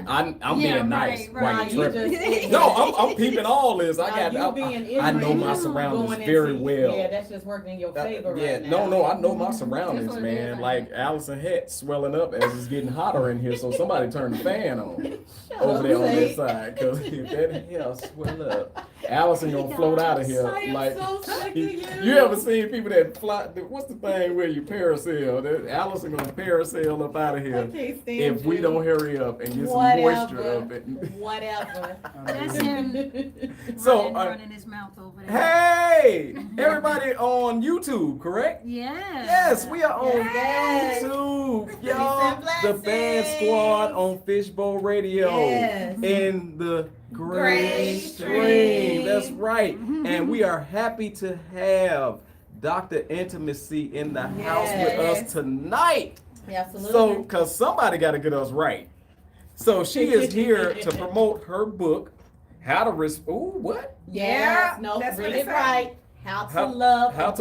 I'm Yeah, being nice. right. While You you're just- tripping. No, I'm peeping all this. you being I know my ignorant surroundings going very into- well. Yeah, that's just working in your favor Yeah, right now. no, I know my surroundings, That's what it is man. right Like Allison head swelling up as it's getting hotter in here, so somebody turn the fan on over up, there on this Saint. side, cause if that hair swell up, Allison gonna float out of here I am like. so sick of You ever seen people that fly? What's the thing where you parasail? Allison gonna parasail up out of I here can't stand if we you. don't hurry up and get some Whatever. moisture up it. Whatever. That's him So, running his mouth over there. hey, everybody on YouTube, correct? Yeah. Yes, we are on Yes. YouTube, Peace y'all. and The Band blessings. Squad on Fishbowl Radio Yes. in the Gray Gray Stream. Stream. That's right. And we are happy to have Dr. Intimacy in the house with Yes. us tonight. Absolutely. So, because somebody got to get us right. So she is here to promote her book, How to what? yes, no, that's read what it it said. right. How to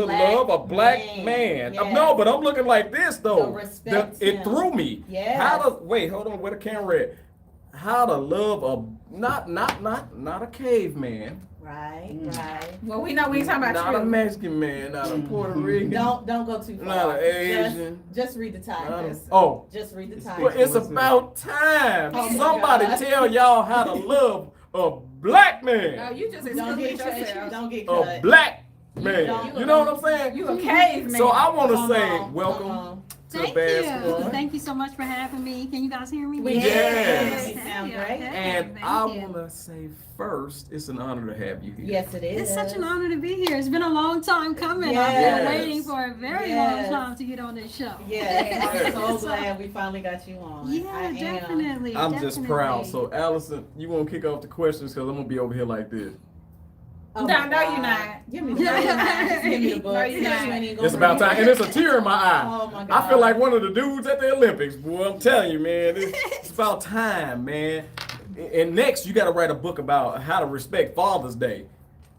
love a black man. Yes. No, but I'm looking like this though. So respect It him. threw me. Yes. Wait, hold on, where the camera at? How to love not a caveman, Right, right. Well, we know we ain't talking about not you. a Mexican man, not a Puerto Rican, Don't go too far. not an Asian. Just read the title. Just read the title. Well, it's about time Oh my somebody God. tell y'all how to love a black No, man, you just Don't get excluded cut. yourself. Don't get a cut. black man. don't- You know what I'm saying? You a caveman. So I want to Come say on, welcome come on. to the Thank Band you. Squad. Thank you so much for having me. Can you guys hear me? We Yes. You sound Yeah, great. yeah. And Thank I you. want to say first, it's an honor to have you here. Yes, it is. It's such an honor to be here. It's been a long time coming. I've Yes. been waiting for a very Yes. long time to get on this show. Yes, I'm so So- glad we finally got you on. Yeah, I am. definitely. I'm just proud. definitely. So, Allison, you want to kick off the questions because I'm going to be over here like this. Oh No, my no, you're God. not. Give me the book. Just give me the book. No, you're not. You ain't even gonna It's about read time. it. And it's a tear in my eye. Oh my God. I feel like one of the dudes at the Olympics. Boy, I'm telling you, man. It's about time, man. And next, you got to write a book about how to respect Father's Day.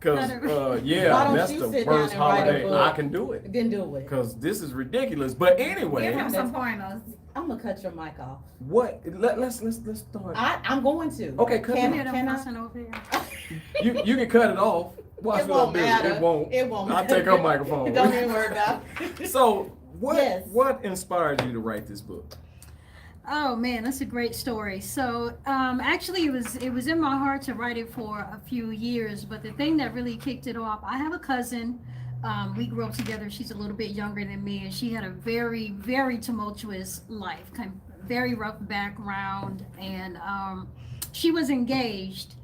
Because, Why yeah, don't that's you the sit down worst and write a holiday. book? I can do it. Then do it. Because this is ridiculous. But Give anyway, him some pointers. I'm gonna cut your mic off. what? Let's start. I'm going to. Okay, cut Can, it Hear them can I? fussing over here. You can cut it off. Watch It what I'll won't do. matter. It won't. It won't. I'll take her microphone. Don't even worry about it. So, Yes. what inspired you to write this book? Oh man, that's a great story. So actually, it was in my heart to write it for a few years, but the thing that really kicked it off, I have a cousin. We grew up together. She's a little bit younger than me, and she had a very, very tumultuous life, kind of very rough background, and she was engaged.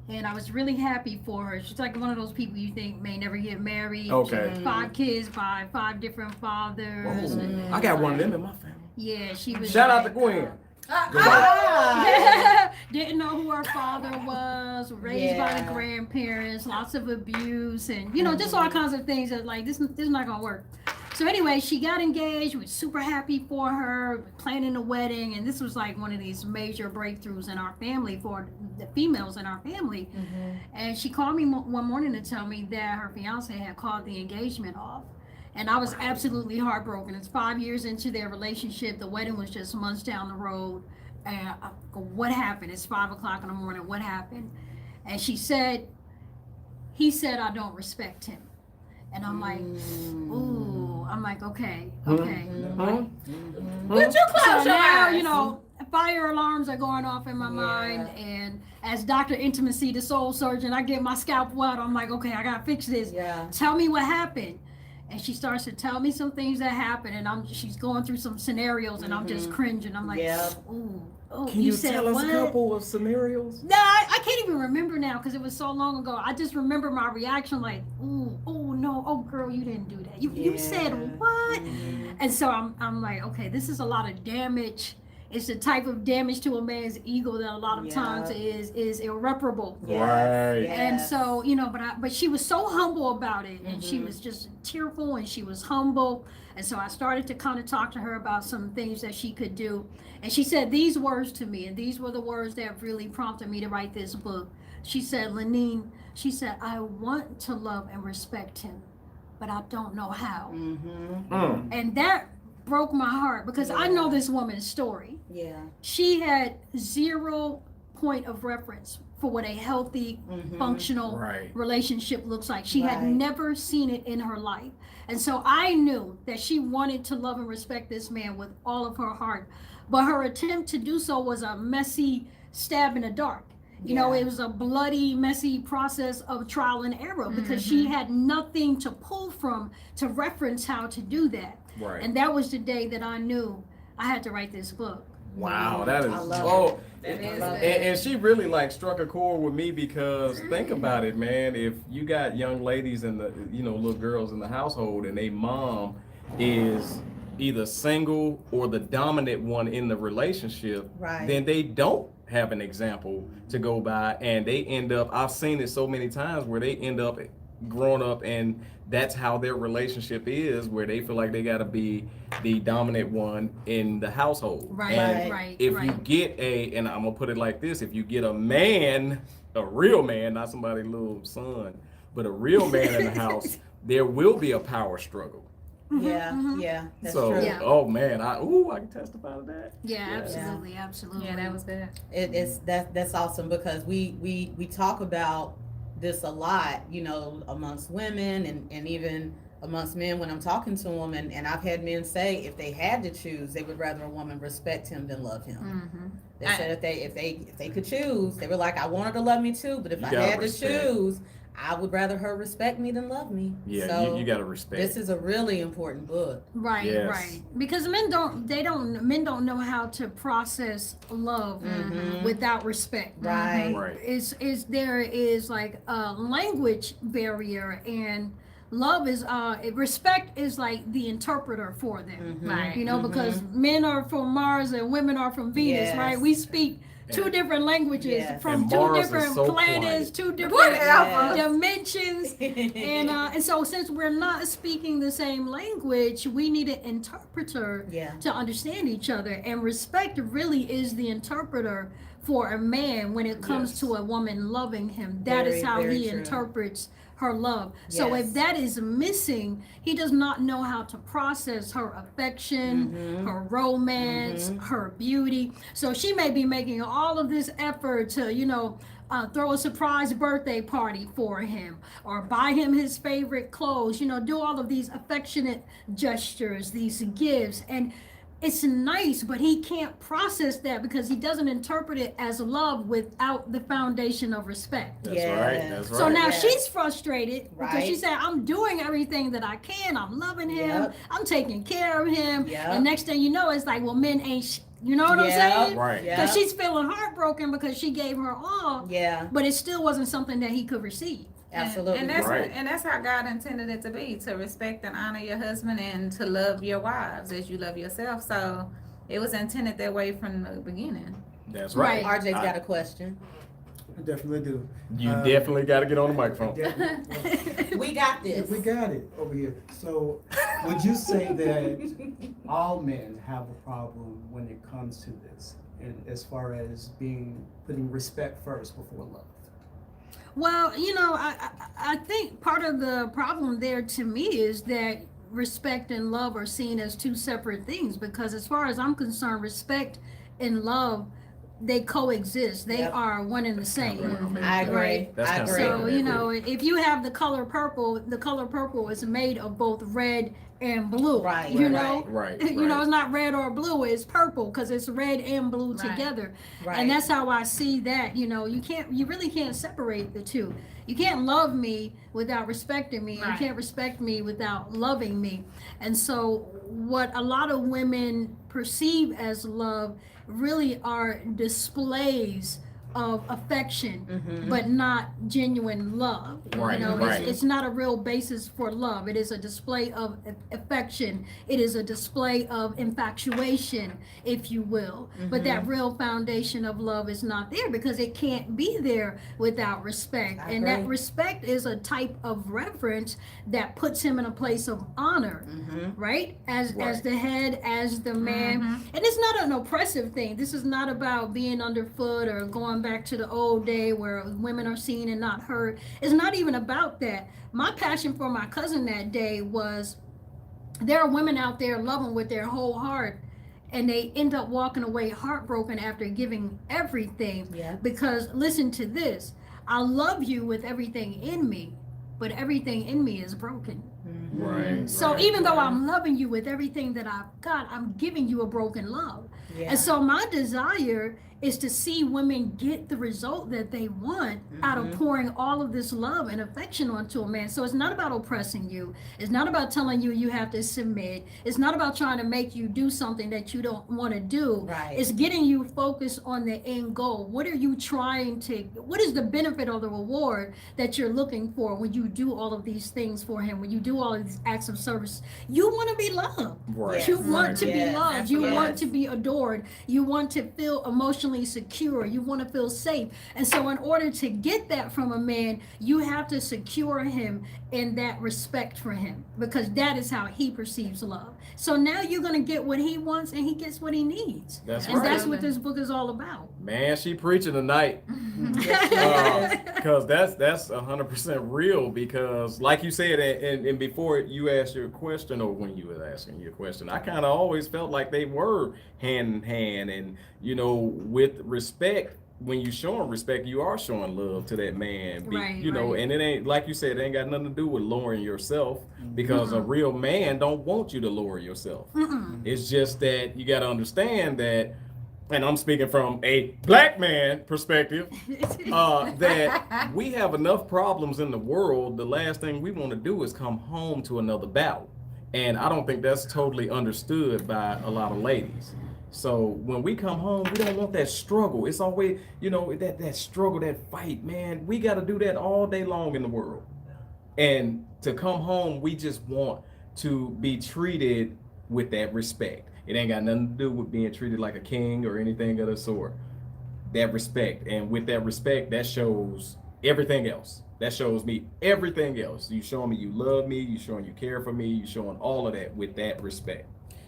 And I was really happy for her. She's like one of those people you think may never get married. Okay. She had 5 kids by 5 different fathers. and- I got one of them in my family. Yeah, she was. Shout out to like, Gwen. Ah. didn't know who her father was, raised by the Yeah. grandparents, lots of abuse, and just all kinds of things that like this is not gonna work. So anyway, she got engaged. We were super happy for her, planning a wedding, and this was like one of these major breakthroughs in our family for the females in our family. Mhm. And she called me one morning to tell me that her fiance had called the engagement off. And I was absolutely heartbroken. It's 5 years into their relationship. The wedding was just months down the road. And I go, what happened? It's 5 o'clock in the morning. What happened? And he said, I don't respect him. And I'm like, ooh, I'm like, okay. Mhm. Would you close So your now, eyes? fire alarms are going off in my mind. And as Dr. Intimacy, the soul surgeon, I get my scalpel out. I'm like, okay, I gotta fix this. Yeah. Tell me what happened. And she starts to tell me some things that happened, and she's going through some scenarios, and I'm just cringing. I'm like, Yep. ooh, Can you said tell us what? a couple of scenarios? No, I can't even remember now because it was so long ago. I just remember my reaction, like, ooh, oh no, oh girl, you didn't do that. You said what? Mhm. And so I'm like, okay, this is a lot of damage. It's the type of damage to a man's ego that a lot of Yeah. times is irreparable. Yes, Right. yes. And so, but she was so humble about it, and she Mhm. was just tearful, and she was humble. And so I started to kind of talk to her about some things that she could do. And she said these words to me, and these were the words that really prompted me to write this book. She said, Lenine, she said, I want to love and respect him, but I don't know how. Mhm. Mm. And that broke my heart because I know this woman's story. Yeah. She had 0 point of reference for what a healthy, functional Right. relationship looks like. She had Right. never seen it in her life. And so I knew that she wanted to love and respect this man with all of her heart. But her attempt to do so was a messy stab in the dark. You know, Yeah. it was a bloody, messy process of trial and error because she had nothing to pull from to reference how to do that. Right. And that was the day that I knew I had to write this book. Wow, that is I love oh, That is and she really like struck a chord with me because think about it, man. If you got young ladies and the little girls in the household and a mom is either single or the dominant one in the relationship, Right. then they don't have an example to go by, and they end up. I've seen it so many times where they end up growing up and that's how their relationship is, where they feel like they got to be the dominant one in the household. Right, And right, if right. you get and I'm gonna put it like this, if you get a man, a real man, not somebody's little son, but a real man in the house, there will be a power struggle. Yeah. Yeah. That's So, true. Yeah. oh man, I can testify to that. Yeah, Yeah. absolutely, absolutely. Yeah, that was good. That's awesome because we talk about this a lot, amongst women and even amongst men when I'm talking to them, and I've had men say if they had to choose, they would rather a woman respect him than love him. Mm-hmm. They said if they could choose, they were like, I want her to love me too, but if You I gotta had respect. to choose, I would rather her respect me than love me. Yeah, So you gotta respect. this is a really important book. Right, Yes. right. Because men don't know how to process love without respect. Right. Right. There is like a language barrier, and love is respect is like the interpreter for them. Right. You know, because men are from Mars and women are from Venus, Yes. right? We speak two And- different languages Yes. from And two Mars is different so planets, quiet. two different Whatever. dimensions. And so since we're not speaking the same language, we need an interpreter Yeah. to understand each other. And respect really is the interpreter for a man when it comes Yes. to a woman loving him. That is Very, how very he true. interprets her love. So Yes. if that is missing, he does not know how to process her affection, her romance, her beauty. So she may be making all of this effort to, throw a surprise birthday party for him or buy him his favorite clothes, do all of these affectionate gestures, these gifts. And it's nice, but he can't process that because he doesn't interpret it as love without the foundation of respect. That's Yeah. right. That's right. So now Yes. she's frustrated because she Right. said, I'm doing everything that I can. I'm loving him. Yep. I'm taking care of him. Yep. And next thing you know, it's like, well, men ain't, you know what I'm Yep. saying? Right. Yeah. Because she's feeling heartbroken because she gave her all, Yeah. but it still wasn't something that he could receive. Absolutely. And that's Right. and that's how God intended it to be, to respect and honor your husband and to love your wives as you love yourself. So it was intended that way from the beginning. That's right. RJ's got a question. I definitely do. You definitely got to get on the microphone. We got Yeah, this. we got it over here. So, would you say that all men have a problem when it comes to this, and as far as putting respect first before love? Well, I think part of the problem there to me is that respect and love are seen as two separate things, because as far as I'm concerned, respect and love, they coexist. They Yep. are one and the same. I agree. Right. That's I kinda agree. So, if you have the color purple is made of both red and blue. Right, You know? Right. You know, it's not red or blue, it's purple because it's red and blue Right. together. Right. And that's how I see that. You really can't separate the two. You can't love me without respecting me. Right. You can't respect me without loving me. And so what a lot of women perceive as love really are displays of affection, but not genuine love. Right, right. It's not a real basis for love. It is a display of affection. It is a display of infatuation, if you will. But that real foundation of love is not there because it can't be there without respect. I And that agree. respect is a type of reverence that puts him in a place of honor, right? As Right. the head, as the man. And it's not an oppressive thing. This is not about being underfoot or going back to the old day where women are seen and not heard. It's not even about that. My passion for my cousin that day was there are women out there loving with their whole heart, and they end up walking away heartbroken after giving everything. Yeah. Because listen to this, I love you with everything in me, but everything in me is broken. Right. So right, even though right. I'm loving you with everything that I've got, I'm giving you a broken love. Yeah. And so my desire is to see women get the result that they want out of pouring all of this love and affection onto a man. So it's not about oppressing you. It's not about telling you you have to submit. It's not about trying to make you do something that you don't want to do. Right. It's getting you focused on the end goal. What are you trying to, what is the benefit or the reward that you're looking for when you do all of these things for him, when you do all of these acts of service? You want to be loved. Right. You want to be Yes. loved. You Yes. want to be adored. You want to feel emotionally secure. You want to feel safe. And so in order to get that from a man, you have to secure him in that respect for him, because that is how he perceives love. So now you're going to get what he wants and he gets what he needs. That's And right. that's what this book is all about. Man, she preaching tonight. Yes. Because that's 100% real. Because like you said, and before you asked your question, or when you were asking your question, I kind of always felt like they were hand in hand. And you know, with respect, when you showing respect, you are showing love to that man. Right, You know, right. and it ain't, like you said, it ain't got nothing to do with lowering yourself, because a real man don't want you to lower yourself. Mm-mm. It's just that you got to understand that, and I'm speaking from a black man perspective, that we have enough problems in the world. The last thing we want to do is come home to another battle. And I don't think that's totally understood by a lot of ladies. So when we come home, we don't want that struggle. It's always, you know, that struggle, that fight, man. We got to do that all day long in the world. And to come home, we just want to be treated with that respect. It ain't got nothing to do with being treated like a king or anything of the sort. That respect. And with that respect, that shows everything else. That shows me everything else. You showing me you love me, you showing you care for me, you showing all of that with that respect.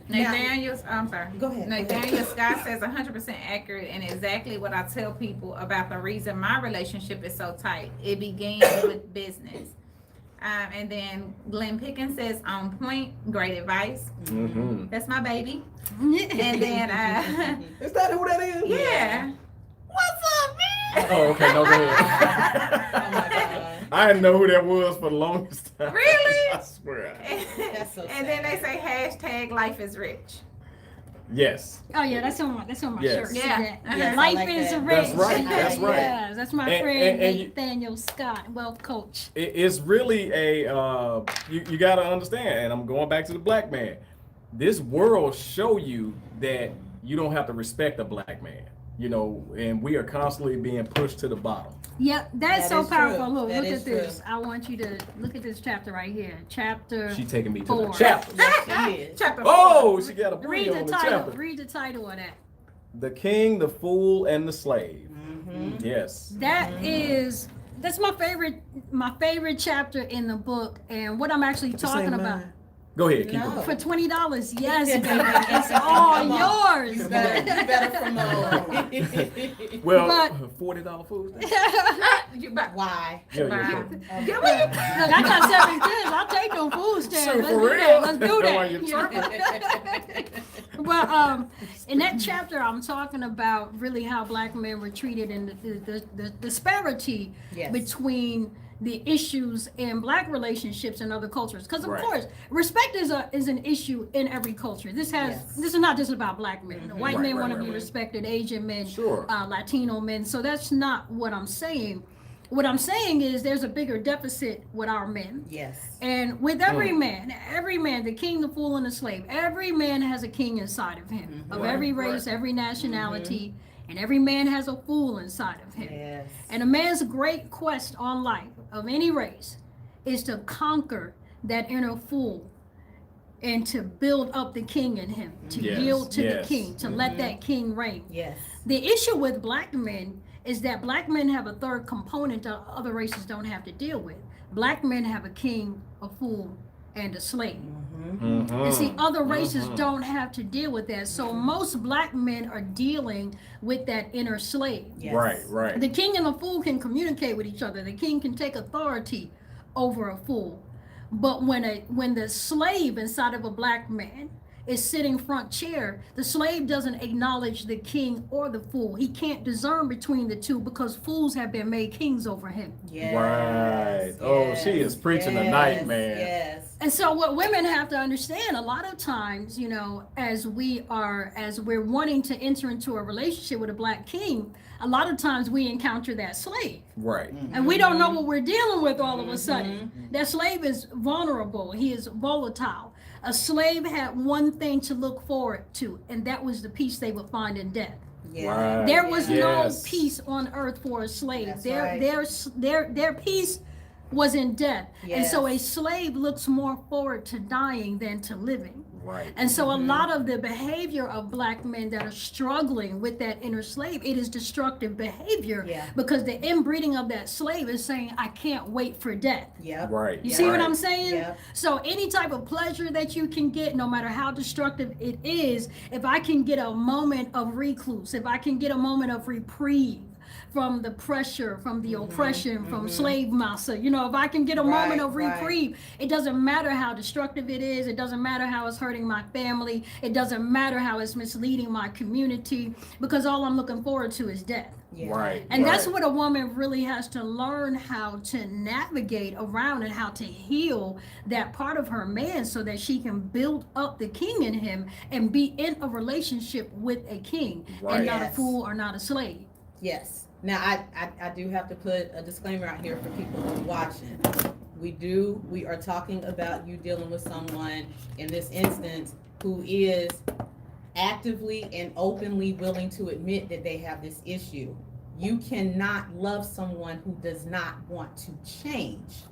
Nathaniel, I'm sorry. Go ahead. Nathaniel Scott says 100% accurate, and exactly what I tell people about the reason my relationship is so tight. It begins with business. And then Glenn Pickens says, on point, great advice. Mm-hmm. That's my baby. And then, Is that who that is? yeah. What's up, man? Oh, okay. No, go ahead. Oh my God. I didn't know who that was for the longest time. Really? I swear. That's so And then they sad. say hashtag life is rich. Yes. Oh yeah, that's on my Yes. shirt. Yeah. Yes, I Life like is that. rich. That's right, that's right. Yes, that's my And- friend and you- Nathaniel Scott, wealth coach. It's really a you got to understand, and I'm going back to the black man. This world show you that you don't have to respect a black man, you know, and we are constantly being pushed to the bottom. Yep, that's That so is powerful. true. Look, That look is at this. true. I want you to look at this chapter right here. Chapter. She taking me to Four. the chapter. Yes, she is. Chapter Oh, she got a Read pre the on the title. chapter. Read the title of that. The King, the Fool, and the Slave. Mhm. Yes. That is that's my favorite chapter in the book, and what I'm actually talking about. Go ahead, keep No. going. For $20, yes, baby, it's all Come on. yours. You better promote. Well, But- $40 food. You back. Why? Yeah, Wow. yeah. Look, I got 7 kids. I'll take them food stamps. Shoot, Let's for do real? that. Let's do Why you that. Well, in that chapter, I'm talking about really how black men were treated and the disparity Yes. between the issues in black relationships and other cultures. Because of Right. course, respect is an issue in every culture. This is not just about black men. White Right, men right, want to right, be right. respected, Asian men, Sure. Latino men. So that's not what I'm saying. What I'm saying is there's a bigger deficit with our men. Yes. And with every man, the king, the fool, and the slave, every man has a king inside of him, of Right, every race, right. every nationality, and every man has a fool inside of him. Yes. And a man's great quest on life of any race is to conquer that inner fool and to build up the king in him, to Yes, yield to yes. the king, to let that king reign. Yes. The issue with black men is that black men have a third component that other races don't have to deal with. Black men have a king, a fool, and a slave. And see, other races don't have to deal with that. So most black men are dealing with that inner slave. Yes. Right, right. The king and the fool can communicate with each other. The king can take authority over a fool. But when the slave inside of a black man is sitting front chair, the slave doesn't acknowledge the king or the fool. He can't discern between the two because fools have been made kings over him. Yes, Right. Oh, she is preaching tonight, man. Yes. And so what women have to understand, a lot of times, you know, as we're wanting to enter into a relationship with a black king, a lot of times we encounter that slave. Right. And we don't know what we're dealing with all of a sudden. That slave is vulnerable. He is volatile. A slave had one thing to look forward to, and that was the peace they would find in death. Yeah. Right. There was Yes. no peace on earth for a slave. That's Their right. their peace was in death. And so a Yes. slave looks more forward to dying than to living. Right. And so a lot of the behavior of black men that are struggling with that inner slave, it is destructive behavior Yeah. because the inbreeding of that slave is saying, I can't wait for death. Yep. Right. You see what Right. I'm saying? Yep. So any type of pleasure that you can get, no matter how destructive it is, if I can get a moment of recluse, if I can get a moment of reprieve from the pressure, from the oppression, from slave massa, you know, if I can get a moment of Right, right. reprieve, it doesn't matter how destructive it is. It doesn't matter how it's hurting my family. It doesn't matter how it's misleading my community, because all I'm looking forward to is death. Yeah. Right. And that's Right. what a woman really has to learn how to navigate around and how to heal that part of her man so that she can build up the king in him and be in a relationship with a king Right. and not a Yes. fool or not a slave. Yes. Now I do have to put a disclaimer out here for people who are watching. We are talking about you dealing with someone in this instance who is actively and openly willing to admit that they have this issue. You cannot love someone who does not want to change.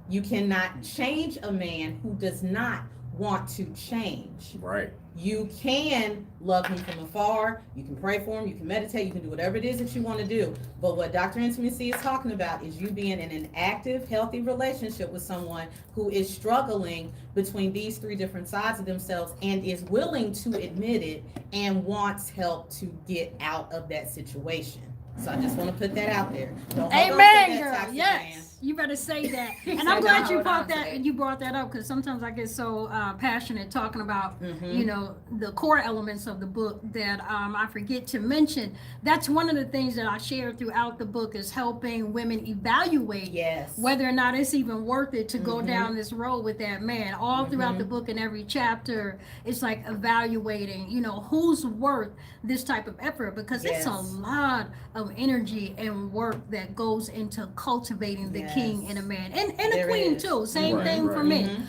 You cannot change a man who does not want to change. Right. You can love him from afar, you can pray for him, you can meditate, you can do whatever it is that you want to do. But what Dr. Intimacy is talking about is you being in an active, healthy relationship with someone who is struggling between these three different sides of themselves and is willing to admit it and wants help to get out of that situation. So I just want to put that out there. Don't hold on to Amen, that girl. toxic man. Yes. You better say that. And said I'm glad don't you hold brought on to that it. you brought that up because sometimes I get so passionate talking about Mhm. you know the core elements of the book that I forget to mention. That's one of the things that I share throughout the book is helping women evaluate Yes. whether or not it's even worth it to go Mhm. down this road with that man. All throughout the book and every chapter, it's like evaluating, you know, who's worth this type of effort because it's a Yes. lot of energy and work that goes into cultivating the king Yes. in a man and a There queen is. too. Same Right, thing for right. men.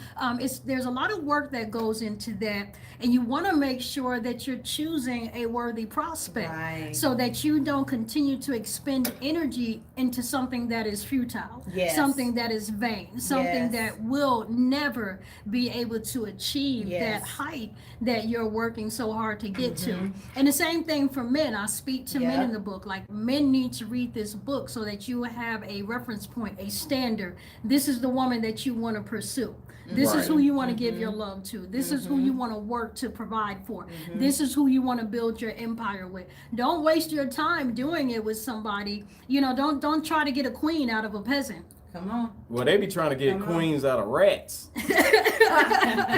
There's a lot of work that goes into that, and you want to make sure that you're choosing a worthy prospect. Right. So that you don't continue to expend energy into something that is futile, Yes. something that is vain, something Yes. that will never be able to achieve that Yes. height that you're working so hard to get to. Mhm. And the same thing for men. I speak to men Yeah. in the book. Like men need to read this book so that you have a reference point, a standard. This is the woman that you want to pursue. This is Right. who you want to give your love to. This is who you want to work to provide for. This is who you want to build your empire with. Don't waste your time doing it with somebody. You know, don't try to get a queen out of a peasant. Come on. Well, they be trying to get Come on. queens out of rats.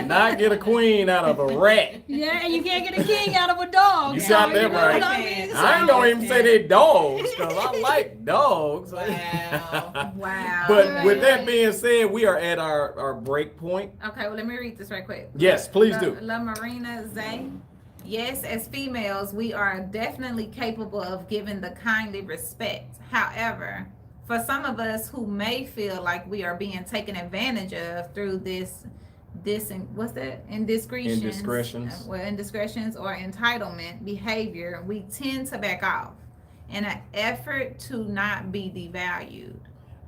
Not get a queen out of a rat. Yeah, and you can't get a king out of a dog. You So, got that you know right. what I mean? I ain't gonna even say they dogs because I like dogs. Wow. Wow. But with that Right. being said, we are at our break point. Okay, well, let me read this right quick. Yes, please do. La Marina Zay. Yes, as females, we are definitely capable of giving the kindly respect. However, for some of us who may feel like we are being taken advantage of through this and what's that? Indiscretions. Indiscretions. Well, indiscretions or entitlement behavior, we tend to back off in an effort to not be devalued.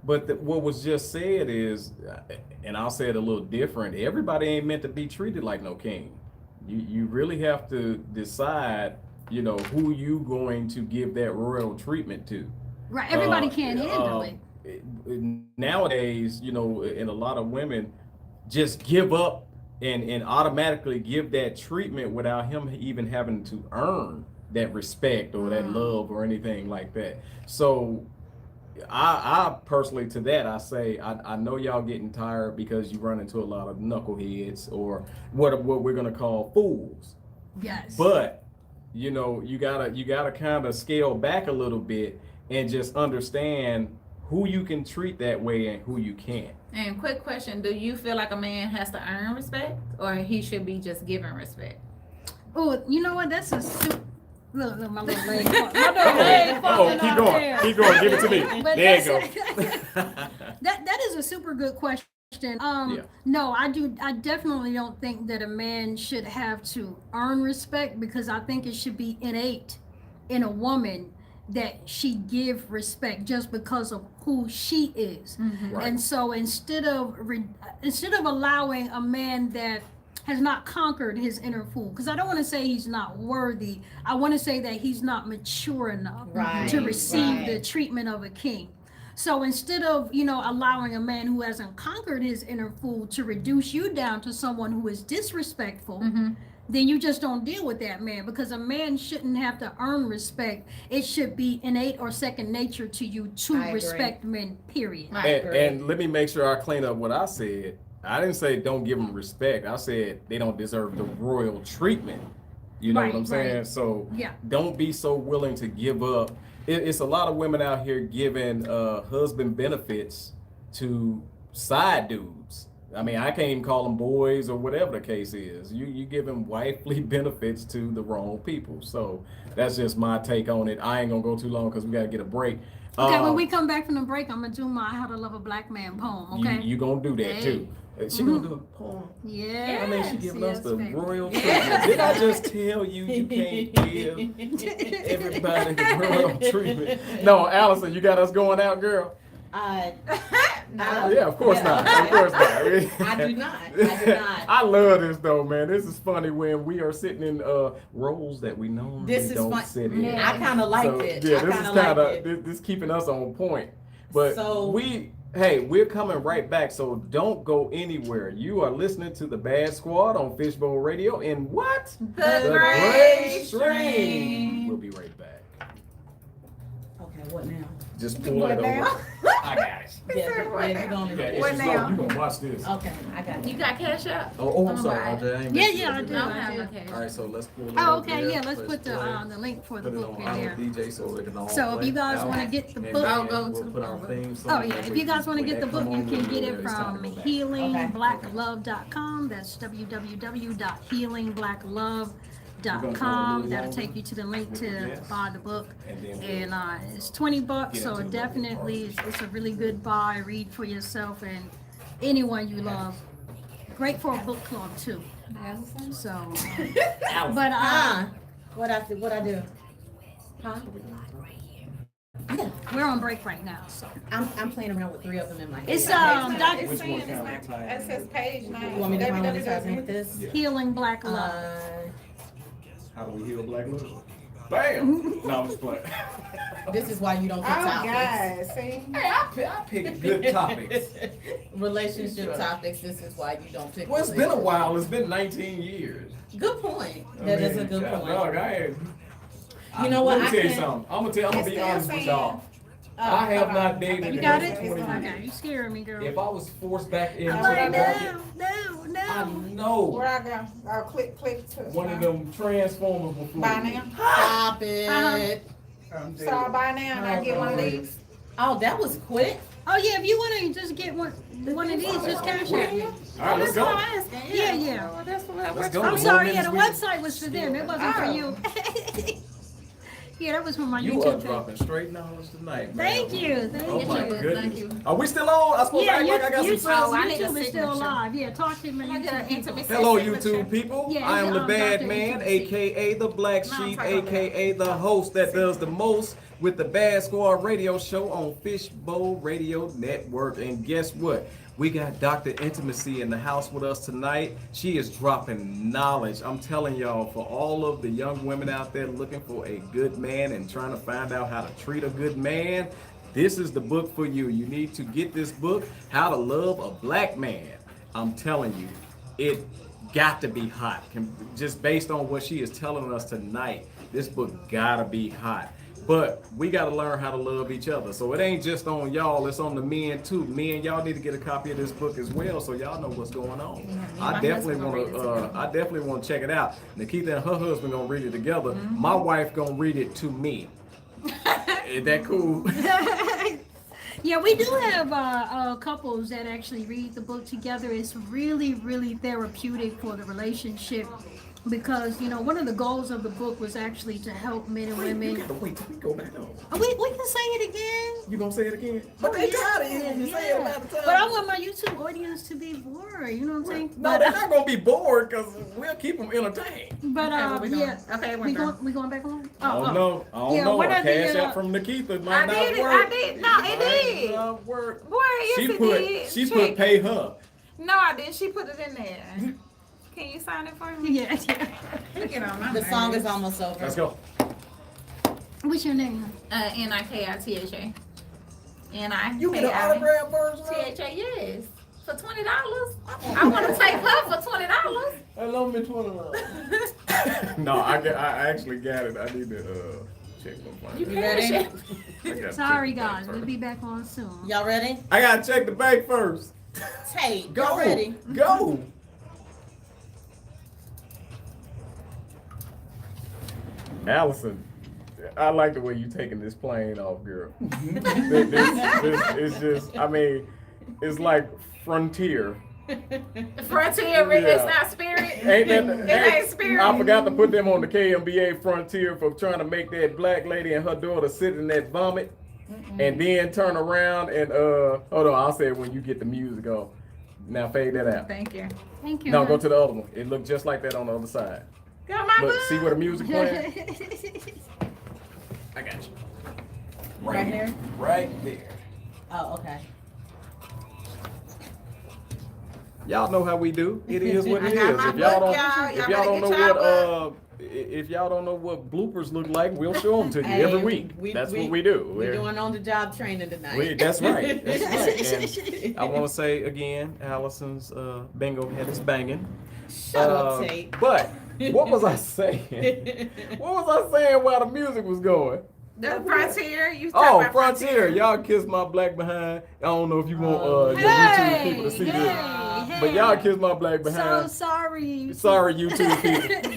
But what was just said is, and I'll say it a little different. Everybody ain't meant to be treated like no king. You really have to decide, you know, who you going to give that royal treatment to. Right, everybody can't handle it. Nowadays, you know, and a lot of women just give up and automatically give that treatment without him even having to earn that respect or that love or anything like that. So I personally to that I say I know y'all getting tired because you run into a lot of knuckleheads or what we're gonna call fools. Yes. But you know you gotta kind of scale back a little bit and just understand who you can treat that way and who you can't. And quick question: do you feel like a man has to earn respect, or he should be just given respect? Oh, you know what? That's a super. Look, my little leg. My little leg falling keep off going, there. keep going, give it to me. But There you that's- go. that is a super good question. Yeah. No, I definitely don't think that a man should have to earn respect, because I think it should be innate in a woman that she give respect just because of who she is. Right. And so instead of allowing a man that has not conquered his inner fool, because I don't want to say he's not worthy, I want to say that he's not mature enough Right, to receive right. the treatment of a king. So instead of, allowing a man who hasn't conquered his inner fool to reduce you down to someone who is disrespectful, then you just don't deal with that man, because a man shouldn't have to earn respect. It should be innate or second nature to you to I agree. respect men, period. I agree. And let me make sure I clean up what I said. I didn't say don't give them respect. I said they don't deserve the royal treatment. You know Right, what I'm saying? right. So Yeah. don't be so willing to give up. It's a lot of women out here giving husband benefits to side dudes. I mean, I can't even call them boys or whatever the case is. You giving wifely benefits to the wrong people. So that's just my take on it. I ain't gonna go too long because we gotta get a break. Okay, when we come back from the break, I'm gonna do my "How to Love a Black Man" poem. Okay. you gonna do that Hey. too. She gonna do a poem. Yeah. I mean, she giving us the baby. royal treatment. Did I just tell you you can't give everybody the royal treatment? No, Allison, you got us going out, girl. Yeah, of course not. Of course not. I do not. I do not. I love this though, man. This is funny when we are sitting in roles that we normally This is don't fun. sit in. I kind of liked So, it. yeah, I this is kind of kind liked it. of this keeping us on point. But So- we're coming right back, so don't go anywhere. You are listening to the Bad Squad on Fishbowl Radio, and what? The Gray Gray Stream. We'll be right back. Okay, what now? Just pull it over. I got it. Yeah, what you now? gonna Yeah, What it's just now? you gonna watch this. Okay, I got You you. got cash up? Oh, I'm I'm sorry. alright. I ain't Yeah, messing yeah, with I it. do. I don't have no cash. All right, so let's pull it Oh, over okay, there. yeah. Let's put the link for the Put it book on in our there. DJ so it can all So if play you guys out. want to get the And book, then I'll go we'll to put the our book. theme song oh yeah, over. if you guys want to When get the that book, come you on, can we'll get know it it's time from to go back. healingbblacklove.com. That's www.healingbblacklove.com. That'll take you to the link to buy the book. And then we'll And it's $20, Get so into the definitely it's a really good buy. Read for yourself and anyone you love. Great for a book club too. So, Allison. but What I do? Huh? we're on break right now. So I'm playing around with 3 of them in my head. it's Which It's one saying kind it's of not, time? it says page 9. You want me to find advertising with this? Healing Black Love. How do we heal black love? Bam! No, I'm just playing. This is why you don't pick Oh, topics. God, see? Hey, I pick good topics. Relationship topics. This is why you don't pick. Well, it's been a while. It's been 19 years. Good point. That is a good point. Dog, You know what, Let me I tell you can't- something. I'm gonna It's be still honest with saying- y'all. I have not dated You a got girl it? for 20 years. Okay, you scaring me, girl. If I was forced back into I'm the like, market, no. I know Where I go? Oh, click to. one of them transformers before. Buy now? Stop it. So I buy now and I get one of these? Oh, that was quick. Oh yeah, if you want to just get one of these, just cash at me. All right, let's That's what I'm go. asking. Yeah. Well, that's what I Let's go. I'm More sorry, yeah, the minutes we- website was for them. It wasn't for you. Yeah, that was for my You are YouTube page. dropping straight knowledge tonight, man. Thank you. Oh Thank my you. goodness. Are we still on? I'm supposed to Yeah, act like I got some Oh, I need a YouTube is still signature. alive. Yeah, talk to me. I get an intimate Hello, signature. YouTube people. Yeah, I am it's, the Bad Dr. Man, Intimacy. aka the Black No, Sheep, talk about aka the host that does the most with the Bad Squad Radio Show on Fishbowl Radio Network. And guess what? We got Dr. Intimacy in the house with us tonight. She is dropping knowledge. I'm telling y'all, for all of the young women out there looking for a good man and trying to find out how to treat a good man, this is the book for you. You need to get this book, How to Love a Black Man. I'm telling you, it got to be hot. Just based on what she is telling us tonight, this book gotta be hot. But we got to learn how to love each other. So it ain't just on y'all, it's on the men too. Men, y'all need to get a copy of this book as well, so y'all know what's going on. I definitely want to check it out. Nikita and her husband gonna read it together. My wife gonna read it to me. Is that cool? Yeah, we do have couples that actually read the book together. It's really, really therapeutic for the relationship because, you know, one of the goals of the book was actually to help men and You women. gotta wait till we go back on. Oh, we can say it again. You gonna say it again? But they tired of hearing you say it a lot of times. But I want my YouTube audience to be bored, you know what I'm saying? No, they're not gonna be bored because we'll keep them entertained. But Okay, what we doing? yeah. Okay, We we're going back on? I don't know. I don't Yeah, know. what A are the, cash out from Nikita might I not did it. work. I did. No, it did. Might not work. Boy, yes, She it put did. she Check. put pay her. No, I didn't. She put it in there. Can you sign it for me? Yeah. Look at on my The song is nerves. almost over. Let's go. What's your name? Nikitha. You get an autograph version. THA, yes. For $20. I want to take her for $20. I love me $20. No, I actually got it. I need to check my You phone. You ready? cash it. I gotta Sorry, check the bank guys. We'll first. be back on soon. Y'all ready? I gotta check the bank first. Tate, Go. y'all ready? Go. Allison, I like the way you taking this plane off, girl. this is just, I mean, it's like Frontier. Frontier, Yeah. it's not Spirit. Ain't that? It ain't Spirit. I forgot to put them on the KMBA Frontier for trying to make that black lady and her daughter sit in that vomit, and then turn around and hold on, I'll say it when you get the music on. Now fade that out. Thank you. Thank you. No, go to the other one. It looked just like that on the other side. Got my Look, book. see where the music playing? I got you. Right here. here? Right there. Oh, okay. Y'all know how we do. It is what I it got is. my If y'all book, don't, y'all. if Y'all y'all don't better know get y'all what if y'all don't know what bloopers look like, we'll show them to you Hey, every week. That's what we do. We're doing on the job training tonight. That's right. That's right. And I want to say again, Allison's bingo head is banging. Shut up, Tate. But what was I saying? What was I saying while the music was going? The Frontier. You Oh, talking about Frontier. Y'all kiss my black behind. I don't know if you want your Hey, YouTube people to see this. hey, But y'all hey. kiss my black So behind. sorry. Sorry, YouTube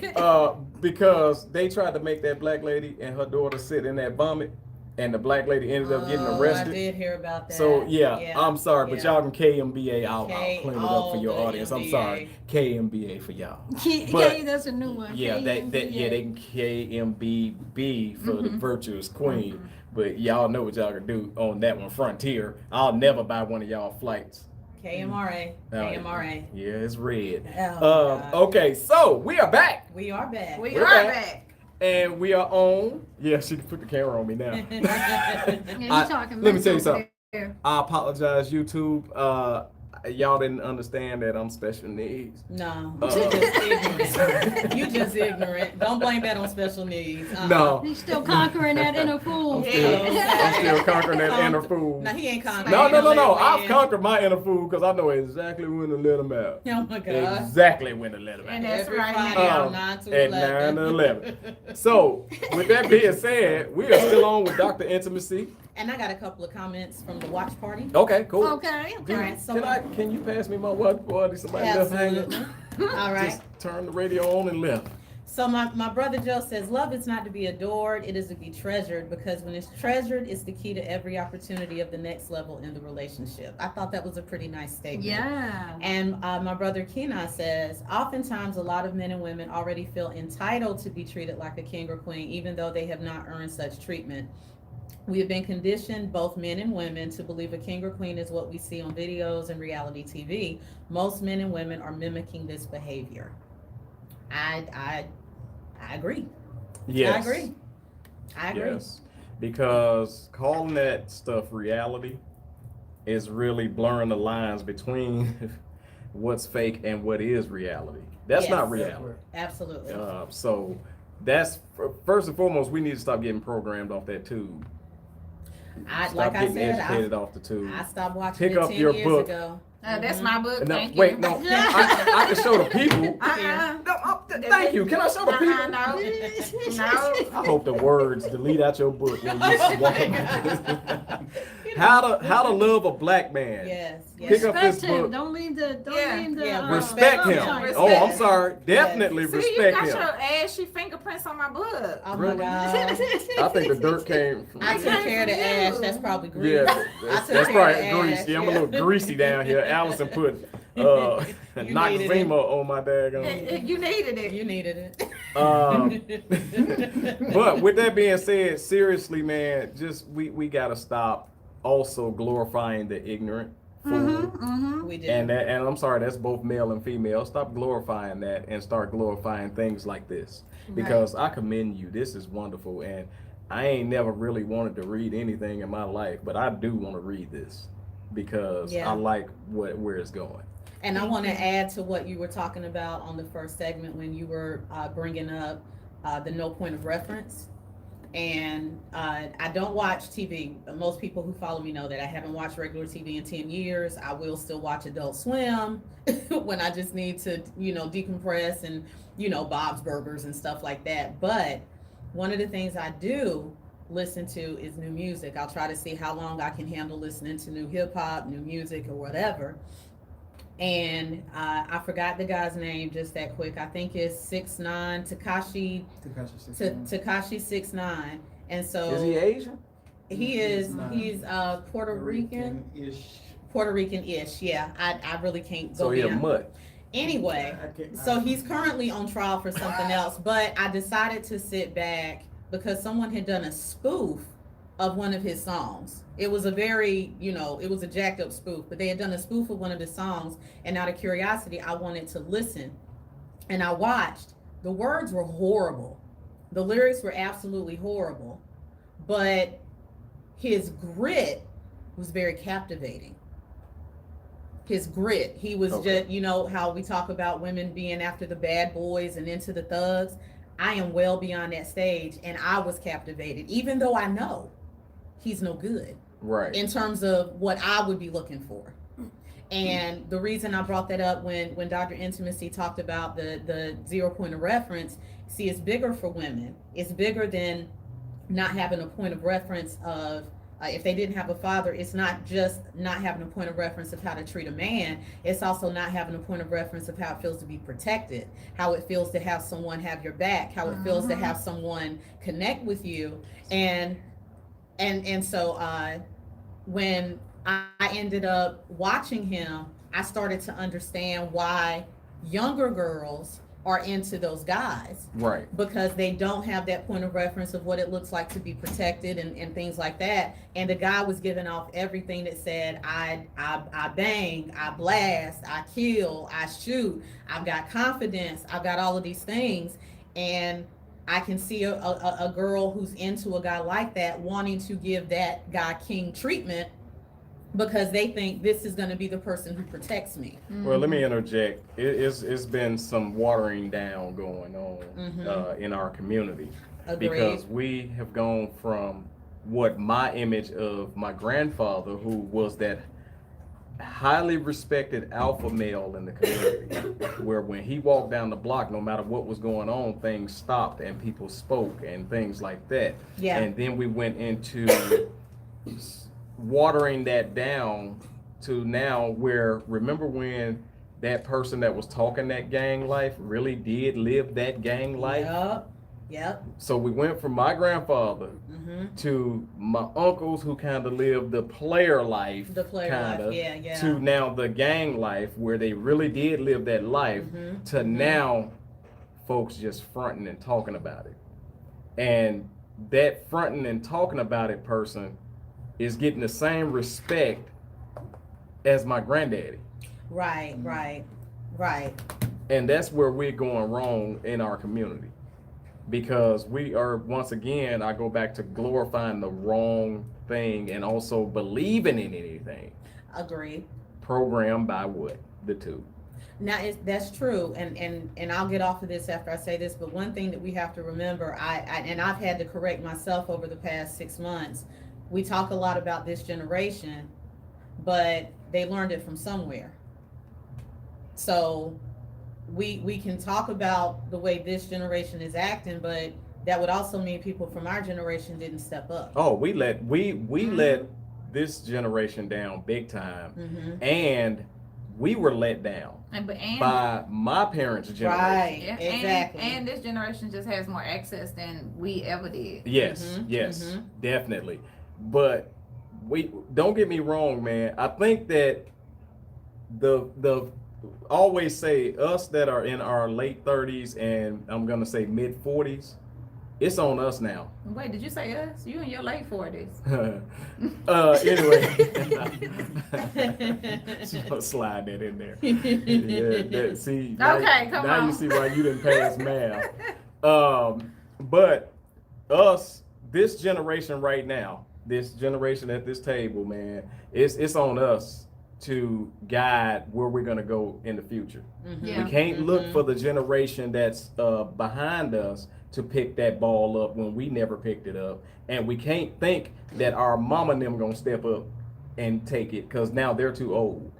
people. Because they tried to make that black lady and her daughter sit in that vomit, and the black lady ended up getting Oh, arrested. I did hear about that. So yeah, I'm sorry, but yeah. y'all can KMBA. I'll K- clean it up all for your the audience. I'm MBA. sorry, KMBA for y'all. Okay, But- that's a new one. Yeah, they KMBA. can KMBB for the Mm-hmm. virtuous queen. But y'all know what y'all can do on that one, Frontier. I'll never buy one of y'all flights. KMRA. KMRA. Yeah, it's red. Oh, God. Okay, so we are back. We are back. We We're are back. back. And we are on. Yeah, she can put the camera on me now. Yeah, you talking let me mess tell you over something. there. I apologize, YouTube. Y'all didn't understand that I'm special needs. No, Uh, you just ignorant. You just ignorant. Don't blame that on special needs. No. He's still conquering that inner fool. I'm still conquering that inner fool. No, he ain't conquering. No. I've Man. conquered my inner fool because I know exactly when to let him out. Oh my God. Exactly when to let him And out. that's Every right. Friday Um, from 9 to at 11. 9 to 11. So, with that being said, we are still on with Dr. Intimacy. And I got a couple of comments from the watch party. Okay, cool. Okay. All right, so Can you pass me my watch party? Somebody left hanging. absolutely. All right. Just turn the radio on and left. So my brother Joe says, love is not to be adored, it is to be treasured, because when it's treasured, it's the key to every opportunity of the next level in the relationship. I thought that was a pretty nice statement. Yeah. And my brother Kenai says, oftentimes a lot of men and women already feel entitled to be treated like a king or queen, even though they have not earned such treatment. We have been conditioned, both men and women, to believe a king or queen is what we see on videos and reality TV. Most men and women are mimicking this behavior. I agree. Yes. I agree. Yes. Because calling that stuff reality is really blurring the lines between what's fake and what is reality. That's Yes. not reality. Absolutely. So that's first and foremost, we need to stop getting programmed off that tube. Stop like I getting said, educated off the tube. I stopped watching Pick it up 10 your years book. ago. That's my book. No, Thank wait, you. no, I can show the people. Thank you. Can I show the people? No. I hope the words delete out your book when you walk. How to love a black man. Yes, yes. Pick up this Respect him. book. Don't leave the. Yeah, Respect him. subtitles. Oh, I'm sorry. Definitely See, you respect got him. your ashy fingerprints on my book. Oh Really? my God. I think the dirt came from. I took care of the ash. That's probably grease. Yeah, I took that's care of right. the Greasy. ash, I'm a yeah. little greasy down here. Allison put needed Noxzema on my daggone. You needed it. You needed it. But with that being said, seriously, man, just we gotta stop also glorifying the ignorant fool. We did. And I'm sorry, that's both male and female. Stop glorifying that and start glorifying things like this. Because I commend you. This is wonderful. And I ain't never really wanted to read anything in my life, but I do want to read this because Yeah. I like where it's going. And I want to add to what you were talking about on the first segment when you were bringing up the no point of reference. And I don't watch TV. Most people who follow me know that I haven't watched regular TV in 10 years. I will still watch Adult Swim when I just need to, decompress and, Bob's Burgers and stuff like that. But one of the things I do listen to is new music. I'll try to see how long I can handle listening to new hip hop, new music, or whatever. And I forgot the guy's name just that quick. I think it's 6ix9ine, Tekashi 6ix9ine. And so Is he Asian? he is. He's Puerto Rican-ish. Yeah, I really can't go So he a beyond. mutt. Anyway, so he's currently on trial for something else. But I decided to sit back because someone had done a spoof of one of his songs. It was a very, it was a jacked up spoof, but they had done a spoof of one of his songs. And out of curiosity, I wanted to listen. And I watched. The words were horrible. The lyrics were absolutely horrible. But his grit was very captivating. His grit. He was Okay. just, how we talk about women being after the bad boys and into the thugs. I am well beyond that stage, and I was captivated, even though I know he's no good Right. in terms of what I would be looking for. And the reason I brought that up when Dr. Intimacy talked about the 0 point of reference, see, it's bigger for women. It's bigger than not having a point of reference of if they didn't have a father. It's not just not having a point of reference of how to treat a man. It's also not having a point of reference of how it feels to be protected, how it feels to have someone have your back, how it feels to have someone connect with you. And so when I ended up watching him, I started to understand why younger girls are into those guys, Right. because they don't have that point of reference of what it looks like to be protected and things like that. And the guy was giving off everything that said, I bang, I blast, I kill, I shoot, I've got confidence, I've got all of these things. And I can see a girl who's into a guy like that wanting to give that guy king treatment because they think this is going to be the person who protects me. Well, let me interject. It's been some watering down going on in our community. Agreed. Because we have gone from what my image of my grandfather, who was that highly respected alpha male in the community, where when he walked down the block, no matter what was going on, things stopped and people spoke and things like that. Yeah. And then we went into watering that down to now where, remember when that person that was talking that gang life really did live that gang life? Yep. So we went from my grandfather to my uncles who kind of lived the player life, The player life, yeah. to now the gang life where they really did live that life, to now folks just fronting and talking about it. And that fronting and talking about it person is getting the same respect as my granddaddy. Right. And that's where we're going wrong in our community. Because we are, once again, I go back to glorifying the wrong thing and also believing in anything. Agreed. Programmed by what? The two. Now that's true, and I'll get off of this after I say this. But one thing that we have to remember, I've had to correct myself over the past 6 months. we talk a lot about this generation, but they learned it from somewhere. So we can talk about the way this generation is acting, but that would also mean people from our generation didn't step up. Oh, we let this generation down big time, Mm-hmm. and we were let down And by my parents' generation. Right, yeah, exactly. and this generation just has more access than we ever did. Yes, Mhm, yes, mhm. definitely. But we don't get me wrong, man. I think that the always say us that are in our late 30s and I'm gonna say mid 40s, it's on us now. Wait, did you say us? You in your late 40s. Anyway, just slide that in there. Yeah, see. Okay, come now on. you see why you didn't pass math. But us, this generation right now, this generation at this table, man, it's on us to guide where we're gonna go in the future. Mhm. Yeah. We can't look Mhm. for the generation that's behind us to pick that ball up when we never picked it up, and we can't think that our mama and them gonna step up and take it because now they're too old.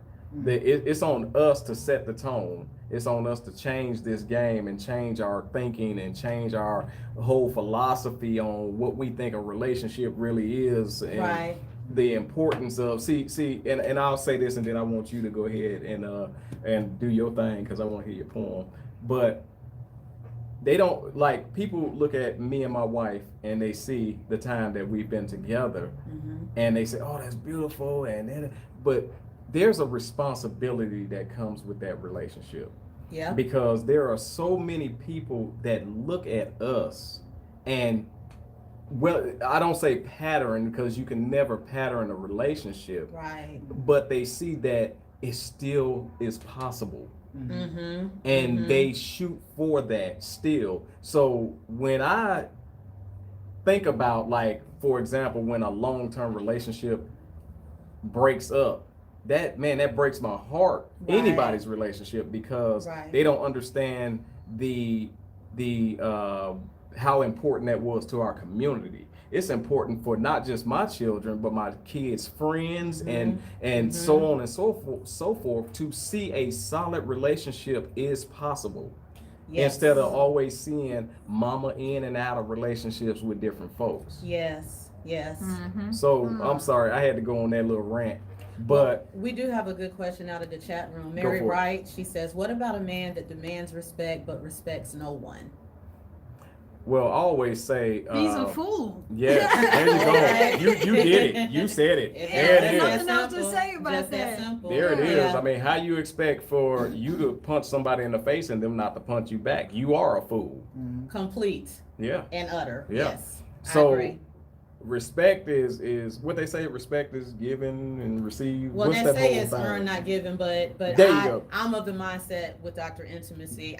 It's on us to set the tone. It's on us to change this game and change our thinking and change our whole philosophy on what we think a relationship really is and Right. the importance of and I'll say this and then I want you to go ahead and do your thing because I want to hear your poem. But they don't like people look at me and my wife and they see the time that we've been together Mhm. and they say, oh, that's beautiful, but there's a responsibility that comes with that relationship Yeah. because there are so many people that look at us and, well, I don't say pattern because you can never pattern a relationship, Right. but they see that it still is possible Mm-hmm. and Mhm. they shoot for that still. So when I think about, like, for example, when a long-term relationship breaks up, that breaks my heart. Right. Anybody's relationship because Right. they don't understand the how important that was to our community. It's important for not just my children, but my kids' friends and so on and so forth to see a solid relationship is possible. Yes. Instead of always seeing mama in and out of relationships with different folks. Yes. Yes. Mm-hmm. So I'm sorry, I had to go on that little rant. But We do have a good question out of the chat room. Go Mary for it. Wright, she says, what about a man that demands respect but respects no one? well, I always say He's a fool. yeah, there you go. You did it. You said it. It's There it There's is. nothing else to say about Just that. simple. There it is. Yeah. I mean, how you expect for you to punch somebody in the face and them not to punch you back? You are a fool. Complete Yeah. and utter. Yeah. Yes. I So agree. respect is what they say. Respect is given and received. Well, What's they that say whole it's thing? earned, not given, but There you go. I'm of the mindset with Dr. Intimacy.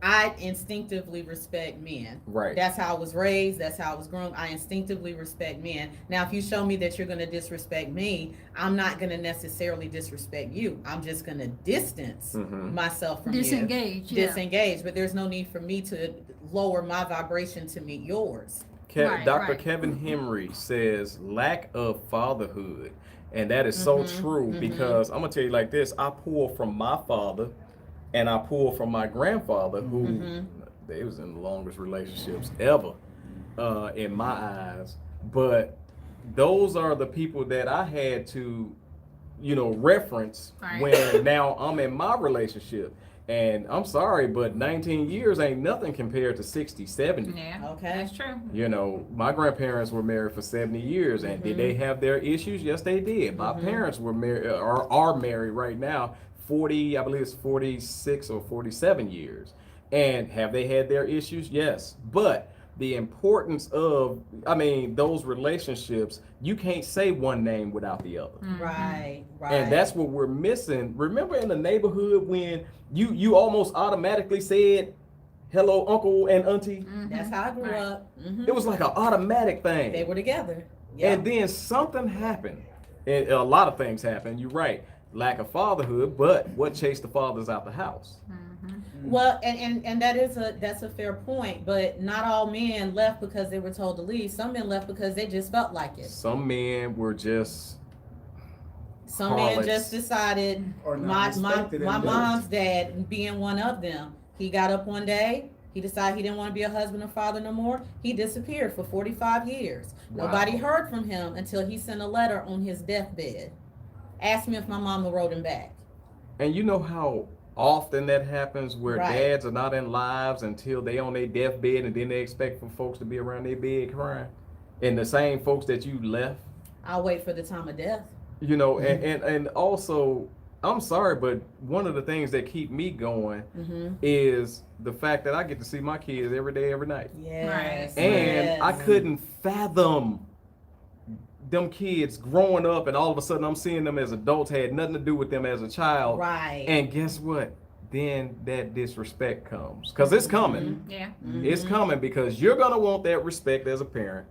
I instinctively respect men. Right. That's how I was raised. That's how I was grown. I instinctively respect men. Now, if you show me that you're going to disrespect me, I'm not going to necessarily disrespect you. I'm just going to distance Mhm. myself from Disengage. you. Yeah. Disengage. But there's no need for me to lower my vibration to meet yours. Right, Dr. right. Kevin Henry says lack of fatherhood, and that is so Mhm, true mhm. because I'm gonna tell you like this: I pull from my father, and I pull from my grandfather, who Mhm. they was in the longest relationships ever, in my eyes. But those are the people that I had to, reference Right. when now I'm in my relationship. And I'm sorry, but 19 years ain't nothing compared to 60, 70. Yeah. Okay. That's true. My grandparents were married for 70 years, and did they have their issues? Yes, they did. My parents were married, or are married right now, 40, I believe it's 46 or 47 years. And have they had their issues? Yes. But the importance of, those relationships, you can't say one name without the other. Right. Right. And that's what we're missing. Remember in the neighborhood when you almost automatically said, hello, uncle and auntie? That's how I grew Right. up. Mhm. It was like an automatic thing. They were together. Yeah. And then something happened. And a lot of things happened. You're right. Lack of fatherhood, but what chased the fathers out the house? Well, and that's a fair point, but not all men left because they were told to leave. Some men left because they just felt like it. Some men were just Some men harlots. just decided. Or not My respected and mom's dad being one of them. He got up one day. He decided he didn't want to be a husband or father no more. He disappeared for 45 years. Wow. Nobody heard from him until he sent a letter on his deathbed. Asked me if my mama wrote him back. And you know how often that happens where Right. dads are not in lives until they on their deathbed, and then they expect for folks to be around their bed crying. And the same folks that you left, I'll wait for the time of death. you know, and also, I'm sorry, but one of the things that keep me going Mm-hmm. is the fact that I get to see my kids every day, every night. Yes. And yes. I couldn't fathom them kids growing up, and all of a sudden I'm seeing them as adults, had nothing to do with them as a child. Right. And guess what? Then that disrespect comes. Because it's coming. Yeah. It's coming because you're going to want that respect as a parent.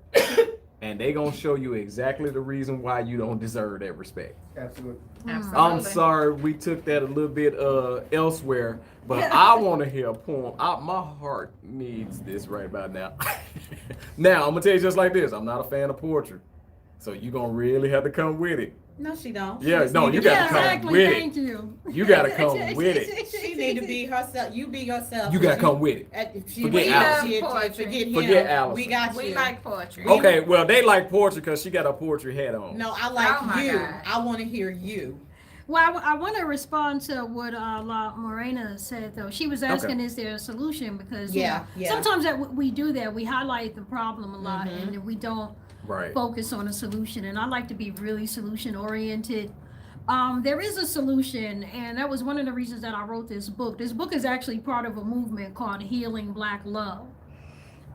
And they going to show you exactly the reason why you don't deserve that respect. Absolutely. Absolutely. I'm sorry we took that a little bit elsewhere, but I want to hear a poem. My heart needs this right about now. Now, I'm going to tell you just like this. I'm not a fan of poetry. So you're going to really have to come with it. No, she don't. Yeah, She no, need you to be- gotta come exactly. with Thank it. you. You got to come with it. She need to be herself. You be yourself. You got to come with it. Forget Alice. Forget him. Forget Alice. We got We you. like poetry. Okay, well, they like poetry because she got a poetry hat on. No, I like Oh my you. God. I want to hear you. Well, I want to respond to what La Morena said, though. She was asking, Okay. is there a solution? Because you Yeah, know, yeah. sometimes that we do that. We highlight the problem a lot, Mhm. and we don't Right. focus on a solution. And I like to be really solution oriented. There is a solution, and that was one of the reasons that I wrote this book. This book is actually part of a movement called Healing Black Love.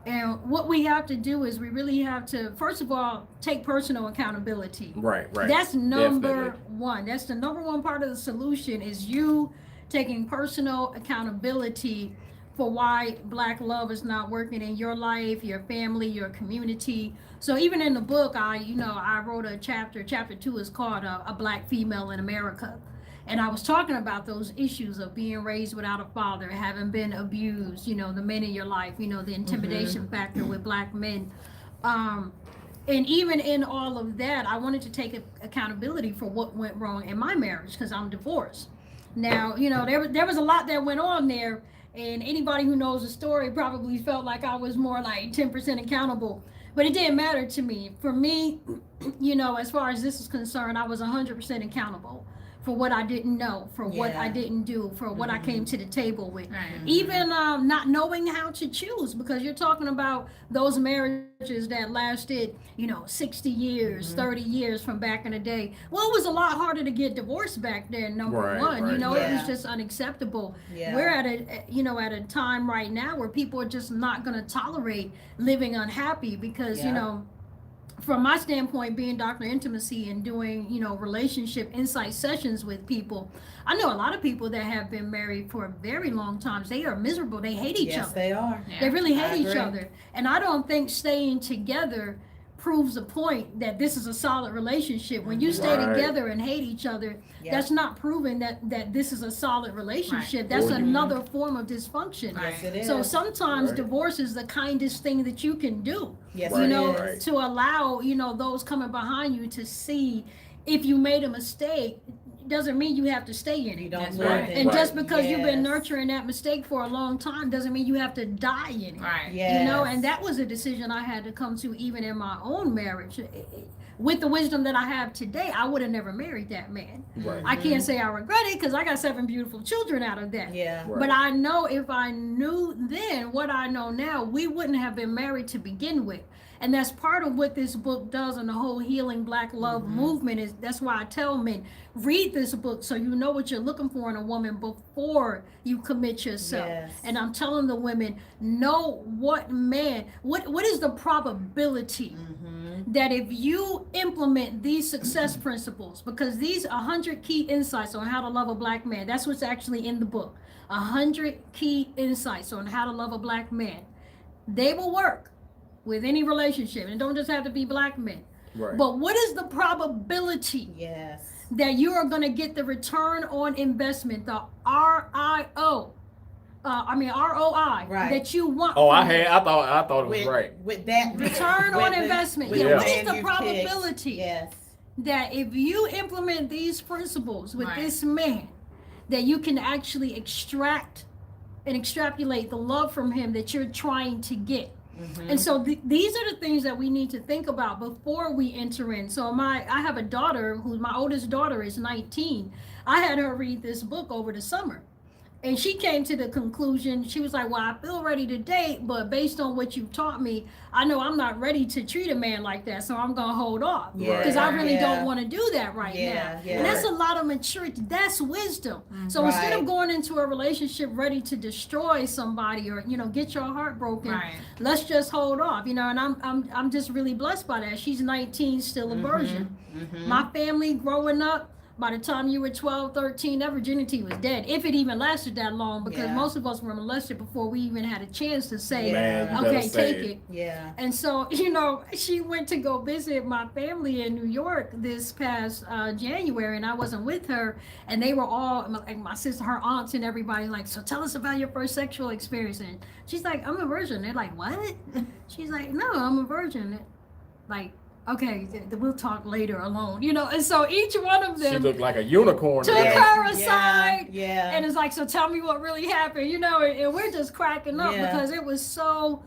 And what we have to do is we really have to, first of all, take personal accountability. Right, right. That's number Definitely. one. That's the number one part of the solution is you taking personal accountability for why Black love is not working in your life, your family, your community. So even in the book, I wrote a chapter. Chapter 2 is called a Black Female in America. And I was talking about those issues of being raised without a father, having been abused, the men in your life, the intimidation factor with Black men. And even in all of that, I wanted to take accountability for what went wrong in my marriage because I'm divorced. Now, there was a lot that went on there, and anybody who knows the story probably felt like I was more like 10% accountable, but it didn't matter to me. For me, as far as this is concerned, I was 100% accountable for what I didn't know, for what I didn't do, for what I came to the table with. Right. Even not knowing how to choose, because you're talking about those marriages that lasted, 60 years, 30 years from back in the day. Well, it was a lot harder to get divorced back then, number Right, one. right, It yeah. was just unacceptable. Yeah. We're at a time right now where people are just not going to tolerate living unhappy because, Yeah. from my standpoint, being Dr. Intimacy and doing, relationship insight sessions with people, I know a lot of people that have been married for a very long time. They are miserable. They hate each Yes, other. they are. Yeah. They really I hate each agree. other. And I don't think staying together proves a point that this is a solid relationship. When you stay Right. together and hate each other, Yeah. that's not proving that this is a solid relationship. Right. That's Or you- another form of dysfunction. Right. Yes, it is. So sometimes Right. divorce is the kindest thing that you can do. Yes, Right. it Right. is. To allow, those coming behind you to see if you made a mistake doesn't mean you have to stay in You it. don't That's live right. in And it. just because you've been Yes. nurturing that mistake for a long time doesn't mean you have to die in it. Right. Yes. And that was a decision I had to come to even in my own marriage. With the wisdom that I have today, I would have never married that man. Right. I can't say I regret it because I got 7 beautiful children out of that. Yeah. Right. But I know if I knew then what I know now, we wouldn't have been married to begin with. And that's part of what this book does and the whole healing Black love movement is. That's why I tell men, read this book so you know what you're looking for in a woman before you commit yourself. Yes. And I'm telling the women, know what is the probability that if you implement these success principles, because these 100 key insights on how to love a Black man, that's what's actually in the book, 100 key insights on how to love a Black man, they will work with any relationship. And it don't just have to be Black men. Right. But what is the probability Yes. that you are going to get the return on investment, the RIO, ROI Right. that you want. Oh, from it. I thought it was with, right. with that Return on with the- investment. with Yeah, the what's man the you probability? picked. Yes. That if you implement these principles with Right. this man, that you can actually extract and extrapolate the love from him that you're trying to get. Mhm. And so these are the things that we need to think about before we enter in. So I have a daughter who, my oldest daughter is 19. I had her read this book over the summer. And she came to the conclusion, she was like, well, I feel ready to date, but based on what you've taught me, I know I'm not ready to treat a man like that, so I'm going to hold off. Yeah. Because I really Yeah. don't want to do that right Yeah, now. yeah. And that's a lot of maturity. That's wisdom. So instead Right. of going into a relationship ready to destroy somebody or, get your heart broken, Right. let's just hold off, and I'm just really blessed by that. She's 19, still a virgin. Mhm. My family growing up, by the time you were 12, 13, that virginity was dead, if it even lasted that long, because Yeah. most of us were molested before we even had a chance to say, Man, you okay, better say take it. it. Yeah. And so, she went to go visit my family in New York this past January, and I wasn't with her. And they were all, like my sister, her aunts, and everybody, like, so tell us about your first sexual experience. And she's like, I'm a virgin. They're like, what? She's like, no, I'm a virgin. Like, okay, we'll talk later alone, And so each one of She them looked like a unicorn. took there. her Yeah, aside. Yeah. And it's like, so tell me what really happened, and we're just cracking up Yeah. because it was so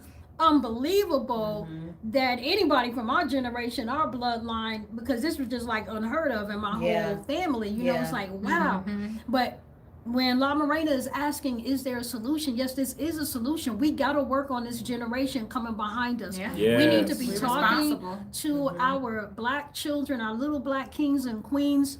unbelievable Mhm. that anybody from our generation, our bloodline, because this was just like unheard of in my Yeah. whole family, it's Yeah. like, wow. Mhm. But when La Morena is asking, is there a solution? Yes, this is a solution. We got to work on this generation coming behind us. Yeah. Yes. We need to be We're talking responsible. to Mhm. our black children, our little black kings and queens,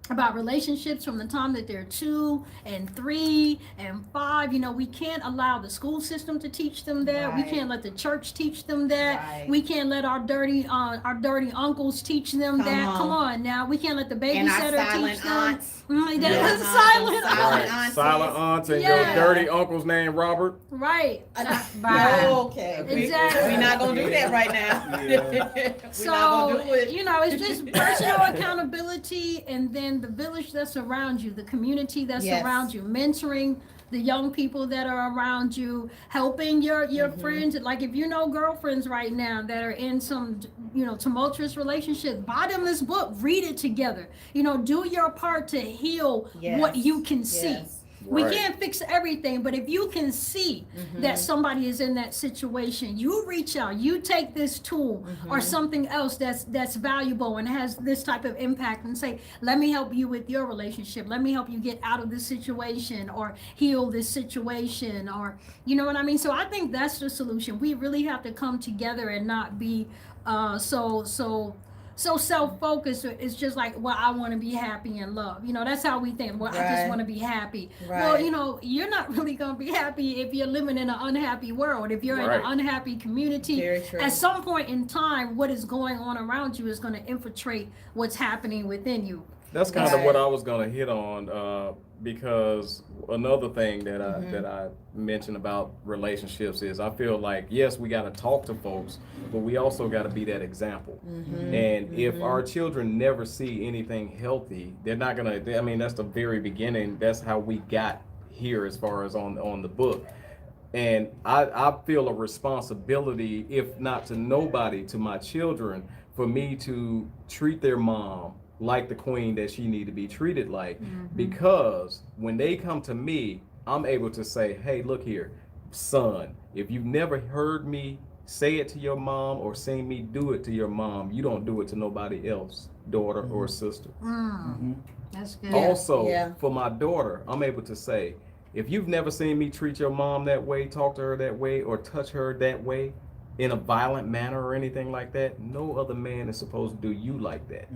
about relationships from the time that they're 2 and 3 and 5. We can't allow the school system to teach them that. We Right. can't let the church teach them that. Right. We can't let our dirty uncles teach them Come that. on. Come on now. We can't let the And our babysitter silent teach them. aunts. That Yeah. is silent Silent aunts. aunts. Silent aunts and Yeah. your dirty uncle's name Robert. Right. Bye. Okay. Exactly. We're not going to do that right now. Yeah. We're So, not going to do it. it's just personal accountability, and then the village that's around you, the community that's Yes. around you, mentoring the young people that are around you, helping your Mhm. friends. Like if girlfriends right now that are in some, tumultuous relationships, buy them this book, read it together. Do your part to heal what Yes. you can see. Yes. We Right. can't fix everything, but if you can see Mhm. that somebody is in that situation, you reach out, you take this tool or Mhm. something else that's valuable and has this type of impact, and say, let me help you with your relationship. Let me help you get out of this situation or heal this situation, or you know what I mean? So I think that's the solution. We really have to come together and not be so self-focused. It's just like, well, I want to be happy and love. That's how we think. Well, I just Right. want to be happy. Right. Well, you're not really going to be happy if you're living in an unhappy world. If you're in Right. an unhappy community, Very true. at some point in time, what is going on around you is going to infiltrate what's happening within you. That's kind Right. of what I was gonna hit on, because another thing that Mhm. I mentioned about relationships is I feel like, yes, we gotta talk to folks, but we also gotta be that example. Mhm. And if Mhm. our children never see anything healthy, they're not gonna. I mean, that's the very beginning. That's how we got here, as far as on the book. And I feel a responsibility, if not to nobody, to my children, for me to treat their mom like the queen that she need to be treated like. Because when they come to me, I'm able to say, hey, look here, son, if you've never heard me say it to your mom or seen me do it to your mom, you don't do it to nobody else, daughter or sister. Mhm. That's good. Also, Yeah. for my daughter, I'm able to say, if you've never seen me treat your mom that way, talk to her that way, or touch her that way in a violent manner or anything like that, no other man is supposed to do you like that.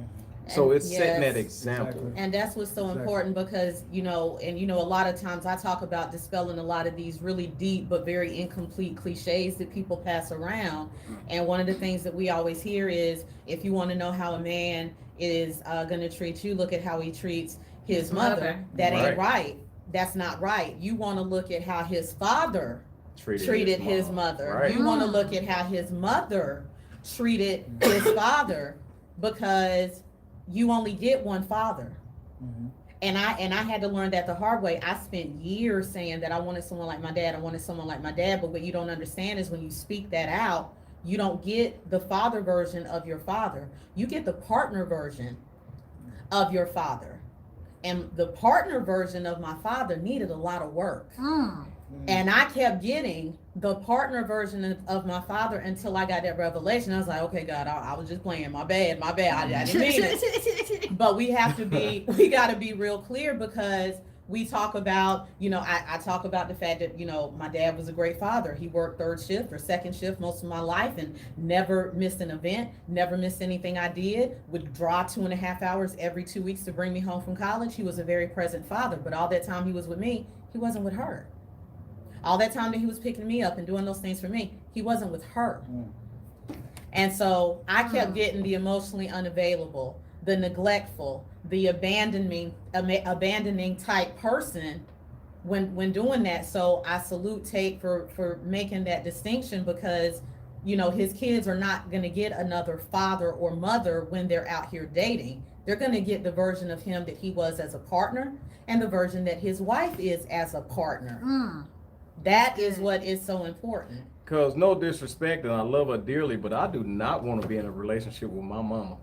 So And it's setting that yes. example. Exactly. And that's what's so Exactly. important, because a lot of times I talk about dispelling a lot of these really deep but very incomplete cliches that people pass around. And one of the things that we always hear is, if you want to know how a man is going to treat you, look at how he treats his mother. That ain't right. That's not right. You want to look at how his father treated his mom. mother. Right. You want to look at how his mother treated his father, because you only get one father. Mhm. And I had to learn that the hard way. I spent years saying that I wanted someone like my dad. I wanted someone like my dad. But what you don't understand is when you speak that out, you don't get the father version of your father. You get the partner version of your father. And the partner version of my father needed a lot of work. And I kept getting the partner version of my father until I got that revelation. I was like, okay, God, I was just playing. My bad. I didn't mean it. But we got to be real clear, because we talk about, I talk about the fact that, my dad was a great father. He worked third shift or second shift most of my life and never missed an event, never missed anything I did, would draw 2.5 hours every 2 weeks to bring me home from college. He was a very present father, but all that time he was with me, he wasn't with her. All that time that he was picking me up and doing those things for me, he wasn't with her. And so I kept getting the emotionally unavailable, the neglectful, the abandoning type person when doing that. So I salute Tate for making that distinction, because his kids are not going to get another father or mother when they're out here dating. They're going to get the version of him that he was as a partner and the version that his wife is as a partner. That is what is so important. Cause no disrespect, and I love her dearly, but I do not want to be in a relationship with my mama.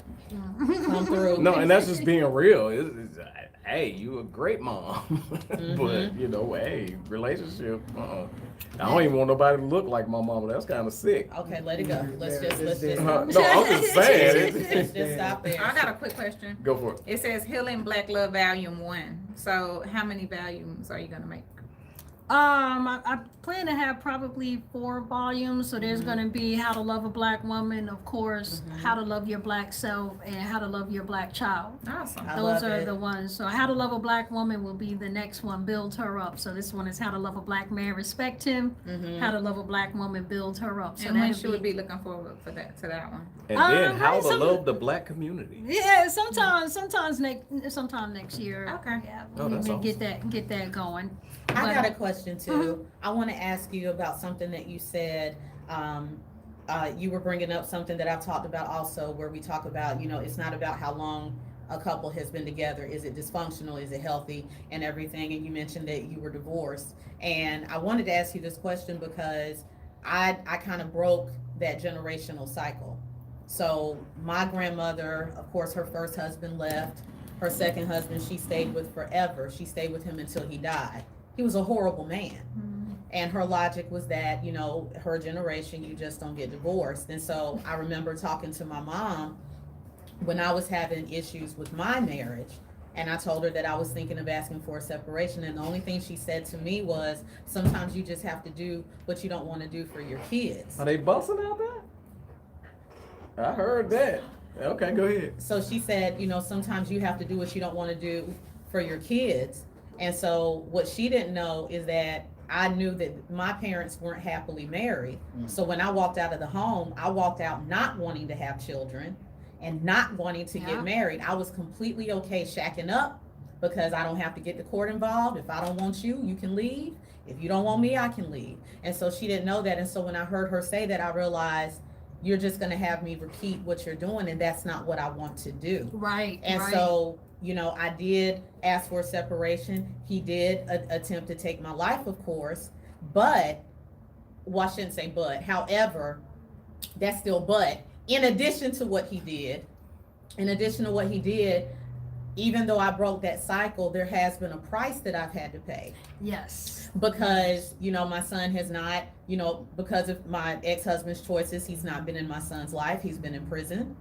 Come through. No, and that's just being real. Hey, you a great mom, but hey, relationship. I don't even want nobody to look like my mama. That's kind of sick. Okay, let it go. Let's just No, I'm just saying. let's just stop there. I got a quick question. Go for it. It says Healing Black Love Volume 1. So how many volumes are you gonna make? I plan to have probably 4 volumes. So there's going to be How to Love a Black Woman, of course, How to Love Your Black Self, and How to Love Your Black Child. Awesome. Those are the ones. So How to Love a Black Woman will be the next one, Build Her Up. So this one is How to Love a Black Man, Respect Him. How to Love a Black Woman, Build Her Up. So And when that'll should we be looking forward to that one? And then how to some- love the black community. Yeah, sometime next year. Okay. Yeah, Oh, we that's can get that going. I got a question too. I want to ask you about something that you said. You were bringing up something that I've talked about also, where we talk about, it's not about how long a couple has been together. Is it dysfunctional? Is it healthy and everything? And you mentioned that you were divorced. And I wanted to ask you this question because I kind of broke that generational cycle. So my grandmother, of course, her first husband left. Her second husband, she stayed with forever. She stayed with him until he died. He was a horrible man. And her logic was that, her generation, you just don't get divorced. And so I remember talking to my mom when I was having issues with my marriage, and I told her that I was thinking of asking for a separation. And the only thing she said to me was, sometimes you just have to do what you don't want to do for your kids. Are they busting out there? I heard that. Okay, go ahead. So she said, sometimes you have to do what you don't want to do for your kids. And so what she didn't know is that I knew that my parents weren't happily married. So when I walked out of the home, I walked out not wanting to have children and not wanting to get married. I was completely okay shacking up because I don't have to get the court involved. If I don't want you, you can leave. If you don't want me, I can leave. And so she didn't know that. And so when I heard her say that, I realized you're just going to have me repeat what you're doing, and that's not what I want to do. Right. And so, I did ask for a separation. He did attempt to take my life, of course, but, well, I shouldn't say but, however, that's still but. In addition to what he did, even though I broke that cycle, there has been a price that I've had to pay. Yes. Because, my son has not, because of my ex-husband's choices, he's not been in my son's life. He's been in prison.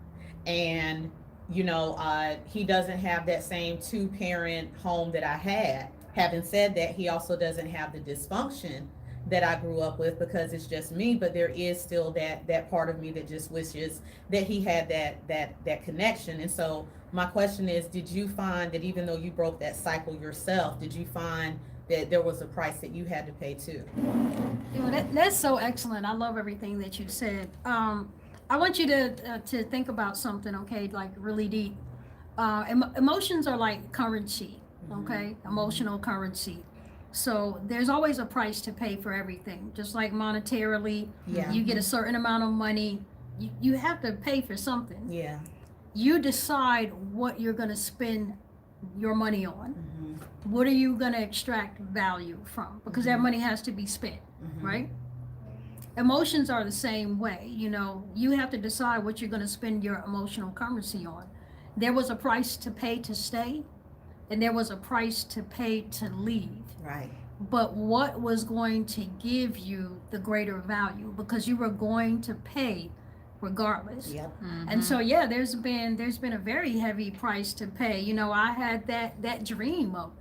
And, he doesn't have that same 2-parent home that I had. Having said that, he also doesn't have the dysfunction that I grew up with because it's just me, but there is still that part of me that just wishes that he had that connection. And so my question is, did you find that even though you broke that cycle yourself, did you find that there was a price that you had to pay too? That's so excellent. I love everything that you said. I want you to think about something, okay, like really deep. Emotions are like currency, okay? Emotional currency. So there's always a price to pay for everything. Just like monetarily, you get a certain amount of money, you have to pay for something. Yeah. You decide what you're going to spend your money on? Mhm. What are you going to extract value from? Because that money has to be spent, Mhm. right? Emotions are the same way. You know, you have to decide what you're going to spend your emotional currency on. There was a price to pay to stay, and there was a price to pay to leave. Right. But what was going to give you the greater value? Because you were going to pay regardless. Yep. And so yeah, there's been a very heavy price to pay. You know, I had that dream of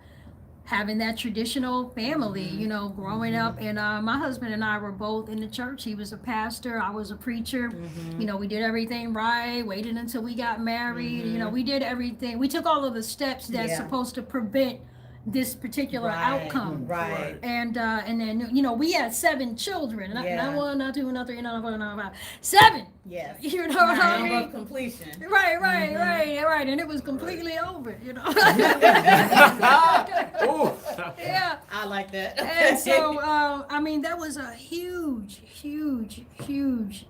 having that traditional family, you know, growing up. And my husband and I were both in the church. He was a pastor, I was a preacher. Mhm. You know, we did everything right, waited until we got married. You know, we did everything. We took all of the steps that's Yeah. supposed to prevent this particular Right. outcome. Right. And then, you know, we had 7 children. Not Yeah. 1, not 2, not 3, not 4, not 5. 7! Yes. You know what I Number mean? of completion. Right, Mhm. right. And it was completely over, you know. Ooh. Yeah. I like that. And so, I mean, that was a huge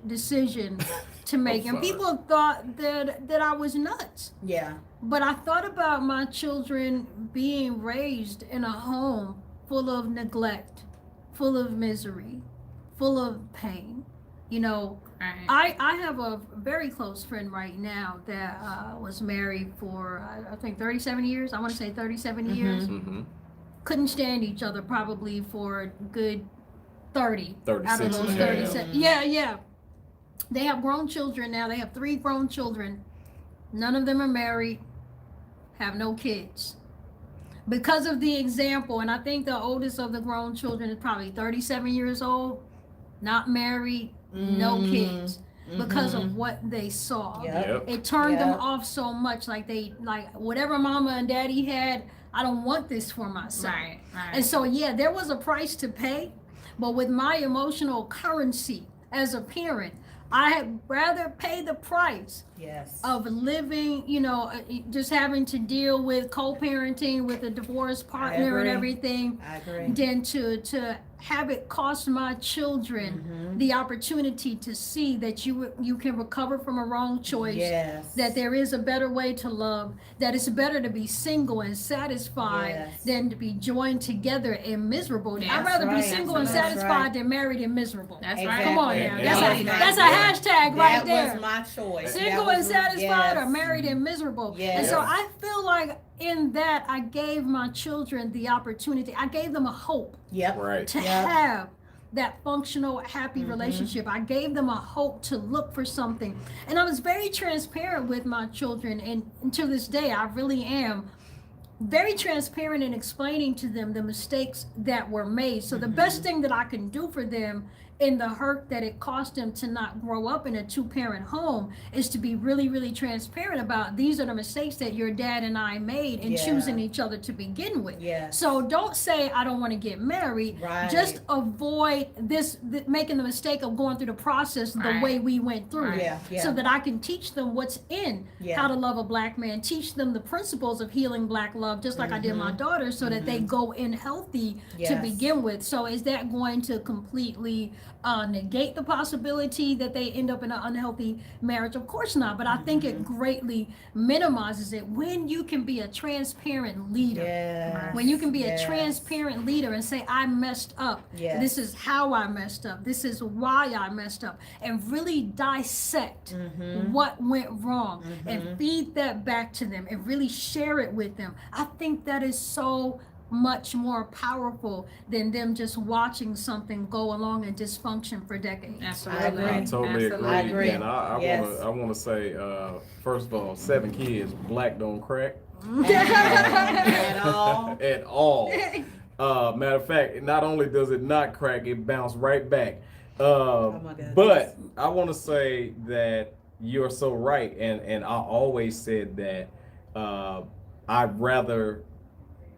decision to make. And sorry. people thought that I was nuts. Yeah. But I thought about my children being raised in a home full of neglect, full of misery, full of pain. You know, Right. I have a very close friend right now that was married for, I think, 37 years. I want to say 37 years. Mm-hmm. Couldn't stand each other probably for a good 30 out of 36 those yeah. 37. Yeah. They have grown children now. They have 3 grown children. None of them are married, have no kids. Because of the example, and I think the oldest of the grown children is probably 37 years old, not married, no kids. Because of what they saw. Yep. Yep. It turned them Yep. off so much, like whatever mama and daddy had, I don't want this for myself. Right. And so yeah, there was a price to pay, but with my emotional currency as a parent, I had rather pay the price Yes. of living, you know, just having to deal with co-parenting with a divorced partner and agree. everything, I agree. than to have it cost my children the opportunity to see that you can recover from a wrong choice. Yes. That there is a better way to love, that it's better to be single and satisfied Yes. than to be joined together and miserable. Yeah, I'd rather that's be right. single and That's satisfied right. than married and miserable. That's Exactly. Come on right. now. Yeah. That's a hashtag right That there. was my choice. Single That and was- satisfied or yes. married and miserable. And Yes. so I feel like in that I gave my children the opportunity. I gave them a hope Yep. Right. to Yep. have that functional, happy relationship. I gave them a hope to look for something. And I was very transparent with my children. And to this day, I really am very transparent in explaining to them the mistakes that were made. So the best thing that I can do for them in the hurt that it cost them to not grow up in a 2-parent home is to be really, really transparent about these are the mistakes that your dad and I made in Yeah. choosing each other to begin with. Yes. So don't say I don't want to get married. Right. Just avoid making the mistake of going through the process the Right. way we went through. Right. Yeah. Yeah. So that I can teach them what's in Yeah. how to love a black man, teach them the principles of healing black love, just like I did my daughter, so that they go in healthy to Yes. begin with. So is that going to completely negate the possibility that they end up in an unhealthy marriage? Of course not, but I think it greatly minimizes it when you can be a transparent leader. Yes. When you can be Yes. a transparent leader and say, I messed up. Yes. This is how I messed up. This is why I messed up. And really dissect what went wrong and feed that back to them and really share it with them. I think that is so much more powerful than them just watching something go along in dysfunction for decades. Absolutely. agree. I totally Absolutely. agree. I agree. And I Yes. want to say, first of all, 7 kids, black don't crack At all. at all. Matter of fact, not only does it not crack, it bounced right back. my goodness. But I want to say that you're so right, and I always said that I'd rather,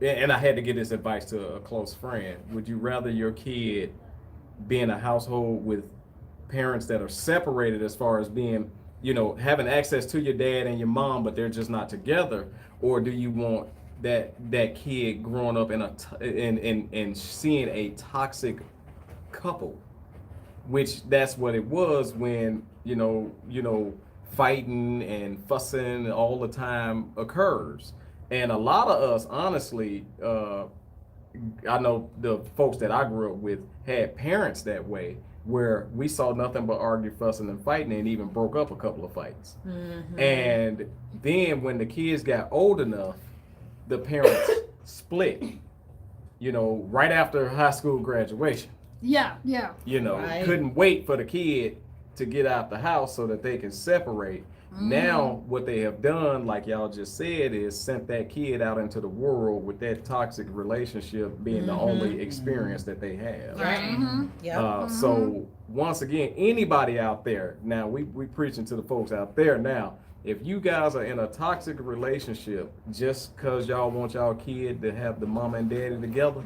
and I had to give this advice to a close friend. Would you rather your kid be in a household with parents that are separated as far as being, you know, having access to your dad and your mom, but they're just not together, or do you want that kid growing up in seeing a toxic couple, which that's what it was when you know fighting and fussing all the time occurs, And a lot of us, honestly, I know the folks that I grew up with had parents that way, where we saw nothing but argue, fussing, and fighting, and even broke up a couple of fights. And then when the kids got old enough, the parents split, you know, right after high school graduation. Yeah. You know, Right. couldn't wait for the kid to get out the house so that they can separate. Now, what they have done, like y'all just said, is sent that kid out into the world with that toxic relationship being the only experience that they have. Right. Yeah. So once again, anybody out there, now we preaching to the folks out there now, if you guys are in a toxic relationship just because y'all want y'all kid to have the mama and daddy together,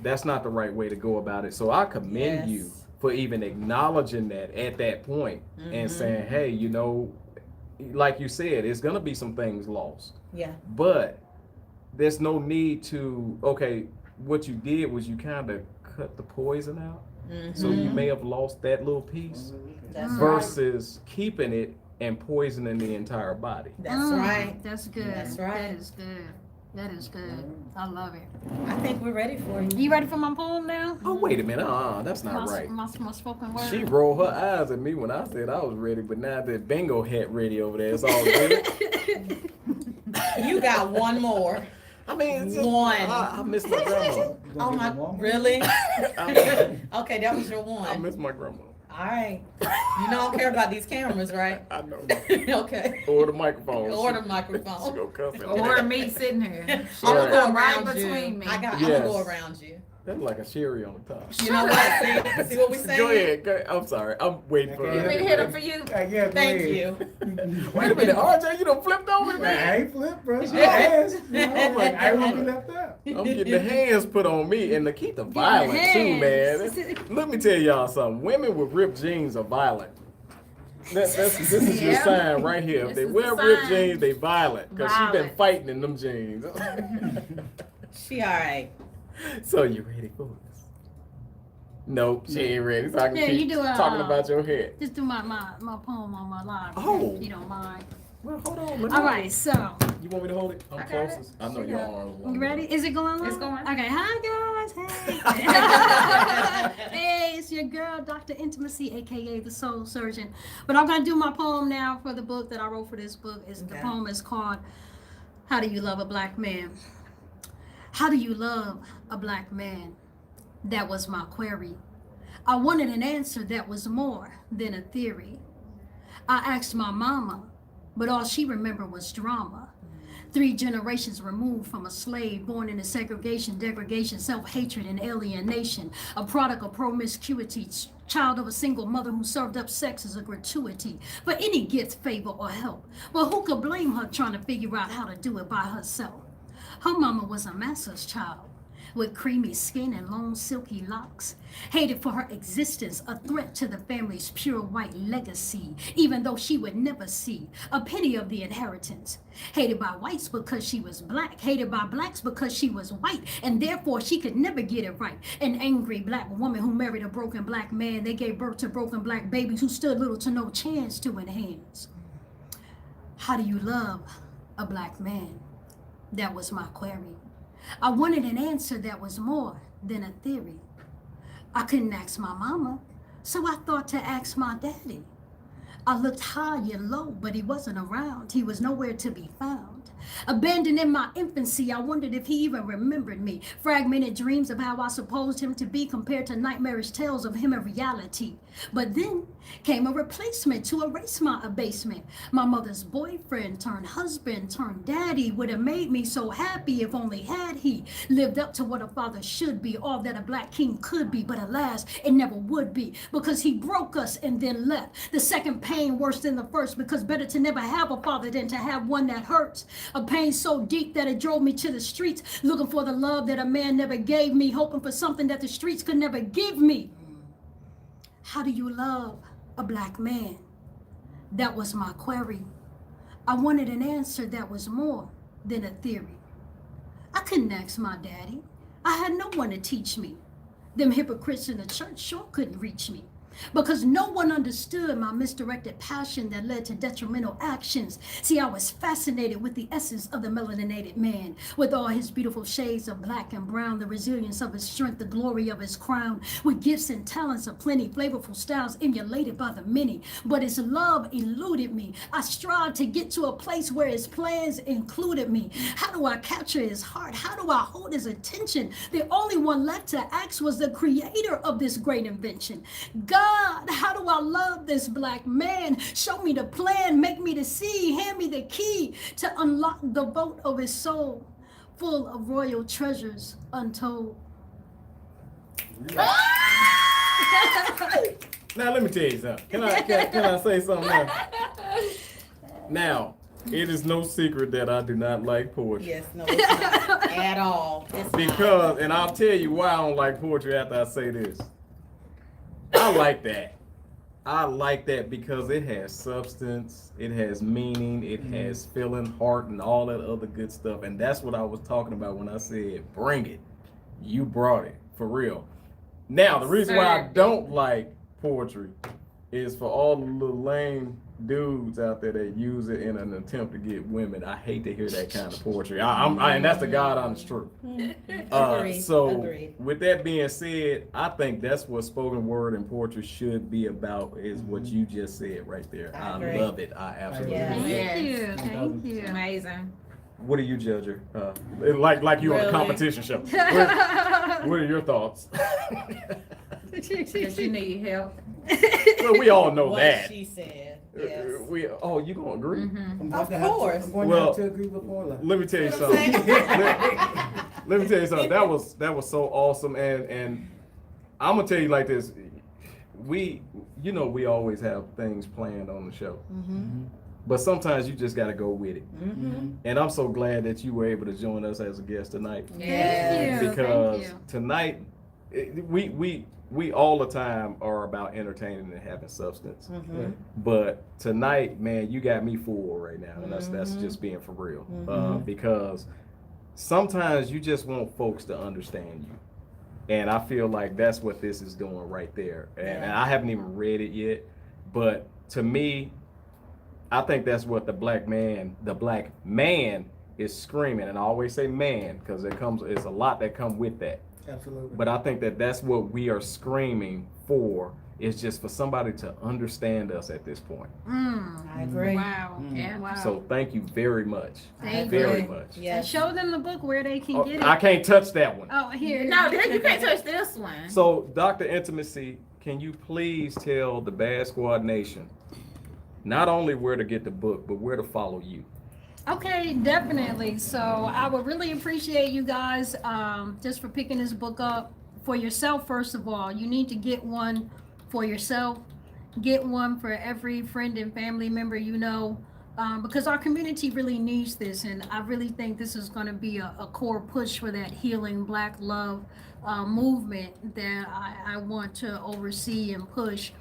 that's not the right way to go about it. So I commend you Yes. for even acknowledging that at that point and saying, hey, you know, like you said, it's gonna be some things lost. Yeah. But there's no need to, okay, what you did was you kind of cut the poison out. So you may have lost that little piece That's right. versus keeping it and poisoning the entire body. That's right. That's good. That's right. That is good. That is good. I love it. I think we're ready for you. You ready for my poem now? Oh, wait a minute. That's not my, right. My spoken word. She rolled her eyes at me when I said I was ready, but now that bingo hat ready over there, it's all good. You got one more. I mean, it's just, One. I miss my grandma. Oh my, really? I Okay, that was your one. miss my grandma. All right. You don't care about these cameras, right? I know. Okay. Or the microphone. Or the She microphone. go cuss at me. Or me sitting here. I'm gonna go Right around you. between me. I'm Yes. gonna go around you. That's like a cherry on the top. You know what? See what we saying? Go ahead. Go ahead. I'm sorry. I'm waiting for Okay. You her. want me to hit him for you? Yeah, go Thank ahead. you. Wait a minute, RJ, you done flipped over Man, me. I ain't flipped, bro. She asked. I was like, I won't be left out. I'm getting the hands put on me and to keep the violent too, man. Let me tell y'all something. Women with ripped jeans are violent. This is your Yeah. sign right here. If This they is wear the ripped sign. jeans, they violent because she been Violent. fighting in them jeans. She all right. So you ready for this? Nope, she ain't ready. So I can Yeah, keep you do, talking about your head. Just do my poem on my live. Oh. If you don't mind. Well, hold on. Let me All right, so You want me to hold it? I'm I got closest. it. I know your arms. you ready? Is it going on? It's going. Okay, hi guys. Hey. Hey, it's your girl, Dr. Intimacy, aka the Soul Surgeon. But I'm gonna do my poem now for the book that I wrote for this book. The Okay. poem is called How Do You Love a Black Man? How do you love a black man? That was my query. I wanted an answer that was more than a theory. I asked my mama, but all she remembered was drama. 3 generations removed from a slave born into segregation, degradation, self-hatred, and alienation. A product of promiscuity, child of a single mother who served up sex as a gratuity for any gift, favor, or help. But who could blame her trying to figure out how to do it by herself? Her mama was a master's child with creamy skin and long silky locks, hated for her existence, a threat to the family's pure white legacy, even though she would never see a penny of the inheritance. Hated by whites because she was black, hated by blacks because she was white, and therefore she could never get it right. An angry black woman who married a broken black man. They gave birth to broken black babies who stood little to no chance to enhance. How do you love a black man? That was my query. I wanted an answer that was more than a theory. I couldn't ask my mama, so I thought to ask my daddy. I looked high and low, but he wasn't around. He was nowhere to be found. Abandoned in my infancy, I wondered if he even remembered me. Fragmented dreams of how I supposed him to be compared to nightmarish tales of him in reality. But then came a replacement to erase my abasement. My mother's boyfriend turned husband turned daddy would have made me so happy if only had he lived up to what a father should be, all that a black king could be. But alas, it never would be because he broke us and then left. The second pain worse than the first because better to never have a father than to have one that hurts. A pain so deep that it drove me to the streets, looking for the love that a man never gave me, hoping for something that the streets could never give me. How do you love a black man? That was my query. I wanted an answer that was more than a theory. I couldn't ask my daddy. I had no one to teach me. Them hypocrites in the church sure couldn't reach me. because no one understood my misdirected passion that led to detrimental actions. See, I was fascinated with the essence of the melaninated man, with all his beautiful shades of black and brown, the resilience of his strength, the glory of his crown, with gifts and talents of plenty, flavorful styles emulated by the many. But his love eluded me. I strived to get to a place where his plans included me. How do I capture his heart? How do I hold his attention? The only one left to ask was the creator of this great invention. God, how do I love this black man? Show me the plan, make me to see, hand me the key to unlock the vault of his soul, full of royal treasures untold. Now let me tell you something. Can I say something now? Now, it is no secret that I do not like poetry. Yes, no, it's not at all. It's Because, and I'll tell you why I don't like poetry after I say this. I like that. I like that because it has substance, it has meaning, it has feeling, heart, and all that other good stuff. And that's what I was talking about when I said, bring it. You brought it, for real. Now, the reason why I don't like poetry is for all the little lame dudes out there that use it in an attempt to get women. I hate to hear that kind of poetry. And that's the God honest truth. Agreed. So Agreed. with that being said, I think that's what spoken word and poetry should be about, is what you just said right there. I I agree. love it. I absolutely Yeah. love it. Thank you, Yes. thank you. Amazing. What do you judge her? Like you on a Really? competition show. What are your thoughts? Because you need help. Well, we all know what that. she said. Yes. You gonna agree? Mhm. I'm going Of to have to, course. I'm going Well, to have to agree with Orla. Let me tell you You know what I'm something. Let me tell you something. That was so awesome, and I'm gonna tell you like this. We always have things planned on the show, Mm-hmm. but sometimes you just gotta go with it. Mm-hmm. And I'm so glad that you were able to join us as a guest tonight, Yes. Thank you. because tonight we all the time are about entertaining and having substance. Mm-hmm. But tonight, man, you got me full right now, and that's Mhm. just being for real. Mhm. Because sometimes you just want folks to understand you, and I feel like that's what this is doing right there. And Yeah. I haven't even read it yet, but to me, I think that's what the black man is screaming. And I always say man because it's a lot that come with that. Absolutely. But I think that that's what we are screaming for, is just for somebody to understand us at this point. I agree. Wow. Yeah. Wow. So thank you very much. Thank very you. much. And Yes. show them the book where they can Oh, get it. I can't touch that one. Oh, here. No, you can't touch this one. So, Dr. Intimacy, can you please tell the Bad Squad Nation not only where to get the book, but where to follow you? Okay, definitely. So I would really appreciate you guys just for picking this book up for yourself. First of all, you need to get one for yourself. Get one for every friend and family member you know, because our community really needs this, and I really think this is going to be a core push for that healing Black love movement that I want to oversee and push.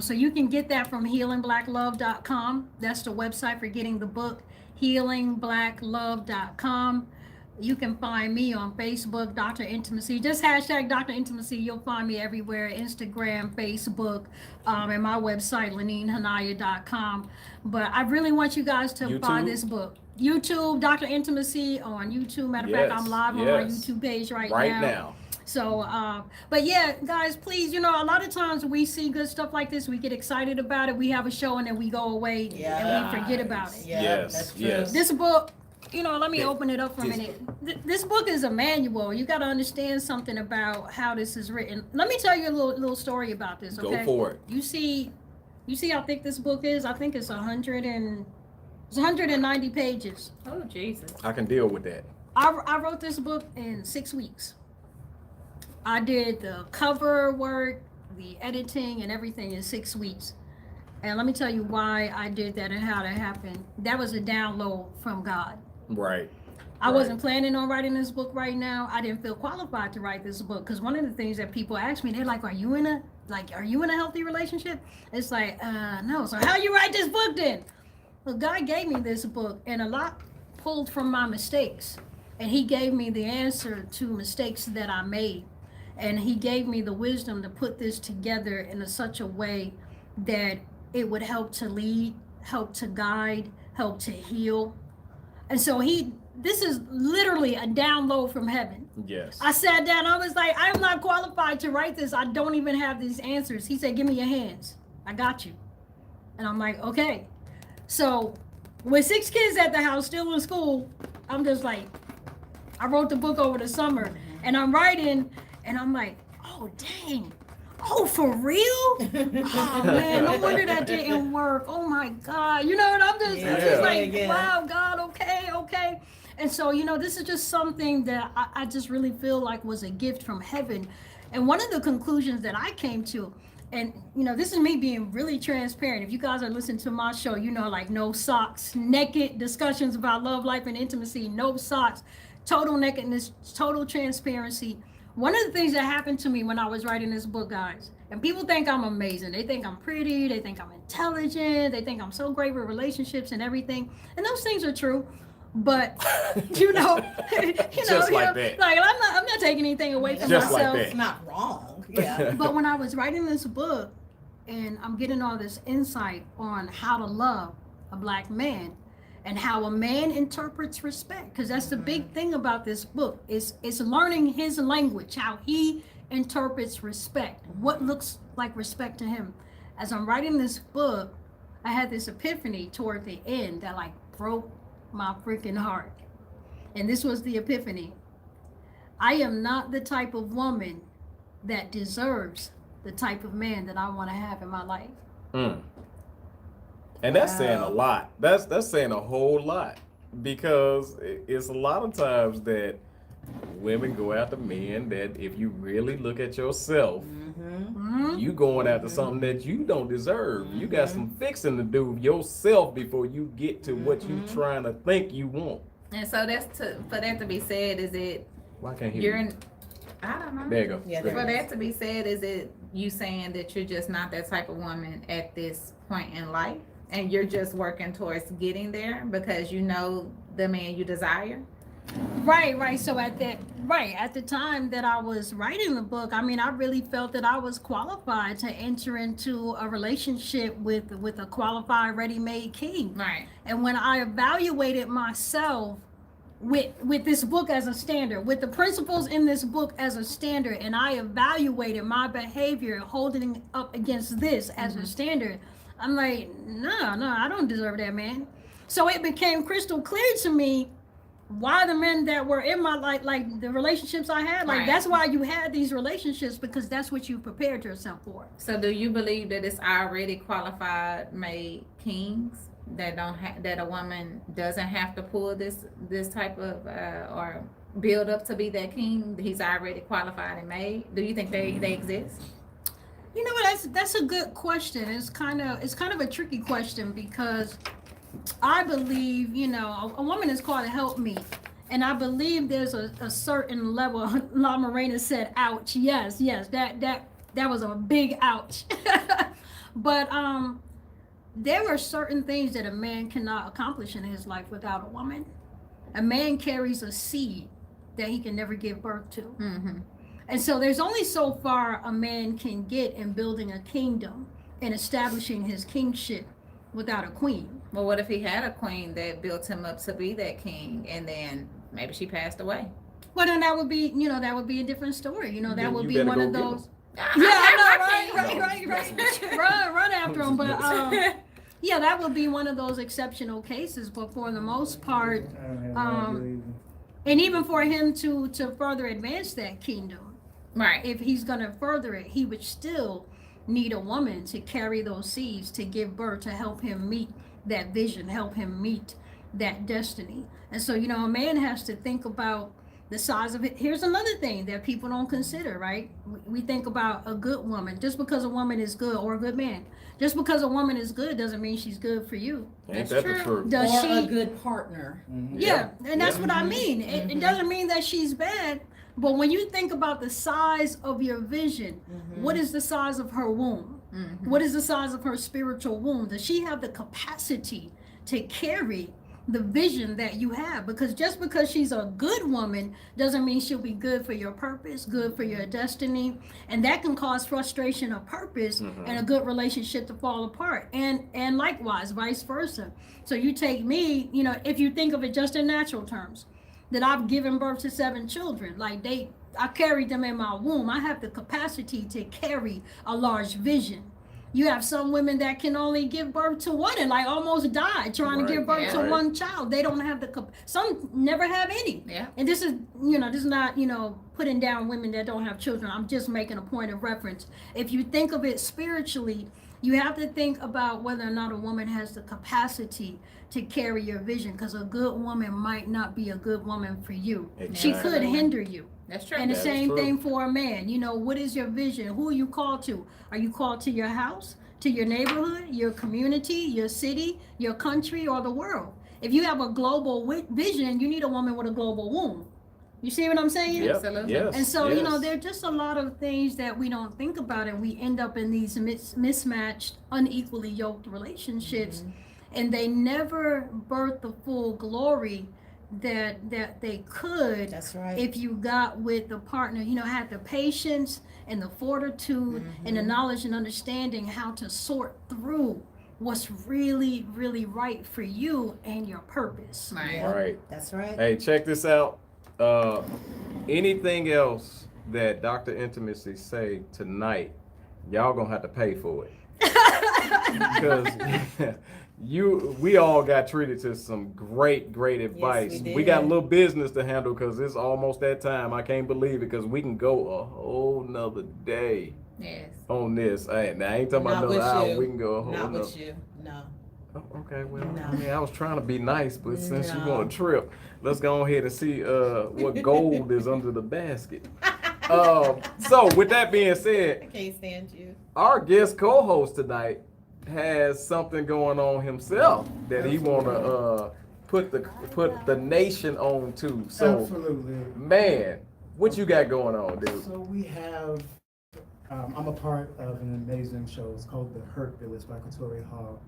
So you can get that from healingblackLove.com. That's the website for getting the book. healingblackLove.com. You can find me on Facebook, Dr. Intimacy. Just hashtag Dr. Intimacy. You'll find me everywhere, Instagram, Facebook, and my website, LanineHanaya.com. But I really want you guys to buy YouTube? this book. YouTube, Dr. Intimacy on YouTube. Matter of fact, I'm live on my Yes. YouTube page right Right now. now. So, but yeah, guys, please, a lot of times we see good stuff like this, we get excited about it, we have a show, and then we go away and we forget about it. Yeah, Yes, that's true. yes. This book, let me Yeah. open it up for a This- minute. This book is a manual. You got to understand something about how this is written. Let me tell you a little story about this, okay? Go for it. You see how thick this book is? I think it's 190 pages. Oh, Jesus. I can deal with that. I wrote this book in 6 weeks. I did the cover work, the editing, and everything in 6 weeks. And let me tell you why I did that and how that happened. That was a download from God. Right. I Right. wasn't planning on writing this book right now. I didn't feel qualified to write this book because one of the things that people ask me, they're like, are you in a healthy relationship? It's like, no. So how you write this book then? Well, God gave me this book, and a lot pulled from my mistakes, and he gave me the answer to mistakes that I made. And he gave me the wisdom to put this together in such a way that it would help to lead, help to guide, help to heal. And so this is literally a download from heaven. Yes. I sat down, I was like, I'm not qualified to write this. I don't even have these answers. He said, give me your hands. I got you. And I'm like, okay. So with 6 kids at the house, still in school, I'm just like, I wrote the book over the summer and I'm writing and I'm like, oh, dang. Oh, for real? Oh, man, no wonder that didn't work. Oh, my God. You know what I'm just, I'm just like, wow, God, okay. And so, this is just something that I just really feel like was a gift from heaven. And one of the conclusions that I came to, and, this is me being really transparent. If you guys are listening to my show, like no socks, naked discussions about love, life, and intimacy, no socks, total nakedness, total transparency. One of the things that happened to me when I was writing this book, guys, and people think I'm amazing. They think I'm pretty. They think I'm intelligent. They think I'm so great with relationships and everything. And those things are true. But, Just like that. Like I'm not taking anything away from Just myself. like that. It's not wrong. Yeah. But when I was writing this book and I'm getting all this insight on how to love a Black man and how a man interprets respect, because that's the big thing about this book is learning his language, how he interprets respect, what looks like respect to him. As I'm writing this book, I had this epiphany toward the end that like broke my freaking heart. And this was the epiphany. I am not the type of woman that deserves the type of man that I want to have in my life. And that's saying a lot. That's saying a whole lot, because it's a lot of times that women go after men that if you really look at yourself, you going after something that you don't deserve. You got some fixing to do yourself before you get to what you trying to think you want. And so for that to be said, is it Why can't you? I don't know. There you go. Yeah, Go For ahead. that to be said, is it you saying that you're just not that type of woman at this point in life, and you're just working towards getting there because you know the man you desire? Right. So at the time that I was writing the book, I mean, I really felt that I was qualified to enter into a relationship with a qualified, ready-made king. Right. And when I evaluated myself with this book as a standard, with the principles in this book as a standard, and I evaluated my behavior holding up against this as a standard, I'm like, no, I don't deserve that man. So it became crystal clear to me why the men that were in my life, like the relationships I had, like that's why you had these relationships, because that's what you prepared yourself for. So do you believe that it's already qualified made kings that that a woman doesn't have to pull this type of or build up to be that king? He's already qualified and made. Do you think they exist? You know what? That's a good question. It's kind of a tricky question, because I believe, a woman is called to help me. And I believe there's a certain level. La Morena said, ouch. Yes, that was a big ouch. But there are certain things that a man cannot accomplish in his life without a woman. A man carries a seed that he can never give birth to. And so there's only so far a man can get in building a kingdom and establishing his kingship without a queen. Well, what if he had a queen that built him up to be that king, and then maybe she passed away? Well, then that would be a different story. That Then would you be better one go of get those. him. Right. Run after him. But yeah, that would be one of those exceptional cases. But for the most part, and even for him to further advance that kingdom, Right. if he's gonna further it, he would still need a woman to carry those seeds, to give birth, to help him meet that vision, help him meet that destiny. And so, a man has to think about the size of it. Here's another thing that people don't consider, right? We think about a good woman. Just because a woman is good, or a good man, just because a woman is good doesn't mean she's good for you. Ain't That's that the true. truth? Does Or she? a good partner. Yeah, and that's what I mean. It doesn't mean that she's bad, but when you think about the size of your vision, what is the size of her womb? What is the size of her spiritual womb? Does she have the capacity to carry the vision that you have, because just because she's a good woman doesn't mean she'll be good for your purpose, good for your destiny, and that can cause frustration of purpose and a good relationship to fall apart, and likewise vice versa. So you take me, you know, if you think of it just in natural terms, that I've given birth to 7 children, like I carried them in my womb. I have the capacity to carry a large vision. You have some women that can only give birth to one and like almost die trying to give birth to one child. They don't have some never have any. Yeah. And this is, you know, this is not, you know, putting down women that don't have children. I'm just making a point of reference. If you think of it spiritually, you have to think about whether or not a woman has the capacity to carry your vision, because a good woman might not be a good woman for you. She could hinder you. That's true. And the That is same true. thing for a man. You know, what is your vision? Who are you called to? Are you called to your house, to your neighborhood, your community, your city, your country, or the world? If you have a global vision, you need a woman with a global womb. You see what I'm saying? Yep. Absolutely. Yes. And so, you know, yes. there are just a lot of things that we don't think about, and we end up in these mismatched, unequally yoked relationships, and they never birth the full glory that they could. That's right. If you got with the partner, you know, had the patience and the fortitude and the knowledge and understanding how to sort through what's really, really right for you and your purpose. Right. Yeah. Right. That's right. Hey, check this out. Anything else that Dr. Intimacy say tonight, y'all gonna have to pay for it. Because we all got treated to some great advice. we We got a did. little business to handle because it's almost that time. I can't believe it, because we can go a whole nother day Yes. on this. Hey, now I ain't talking Not about with another hour. you. We can go a whole Not nother. with you. No. Oh, okay, well, No. I mean, I was trying to be nice, but since you No. want a trip, let's go ahead and see what gold is under the basket. So with that being I said, can't stand you. our guest co-host tonight has something going on himself that he wanna put the nation on to. So, Absolutely. man, what you got going on, dude? So we have, I'm a part of an amazing show. It's called The Hurt Village by Katori Hall.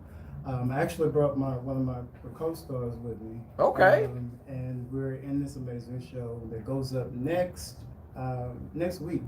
I actually brought one of my co-stars with me. Okay. And we're in this amazing show that goes up next week.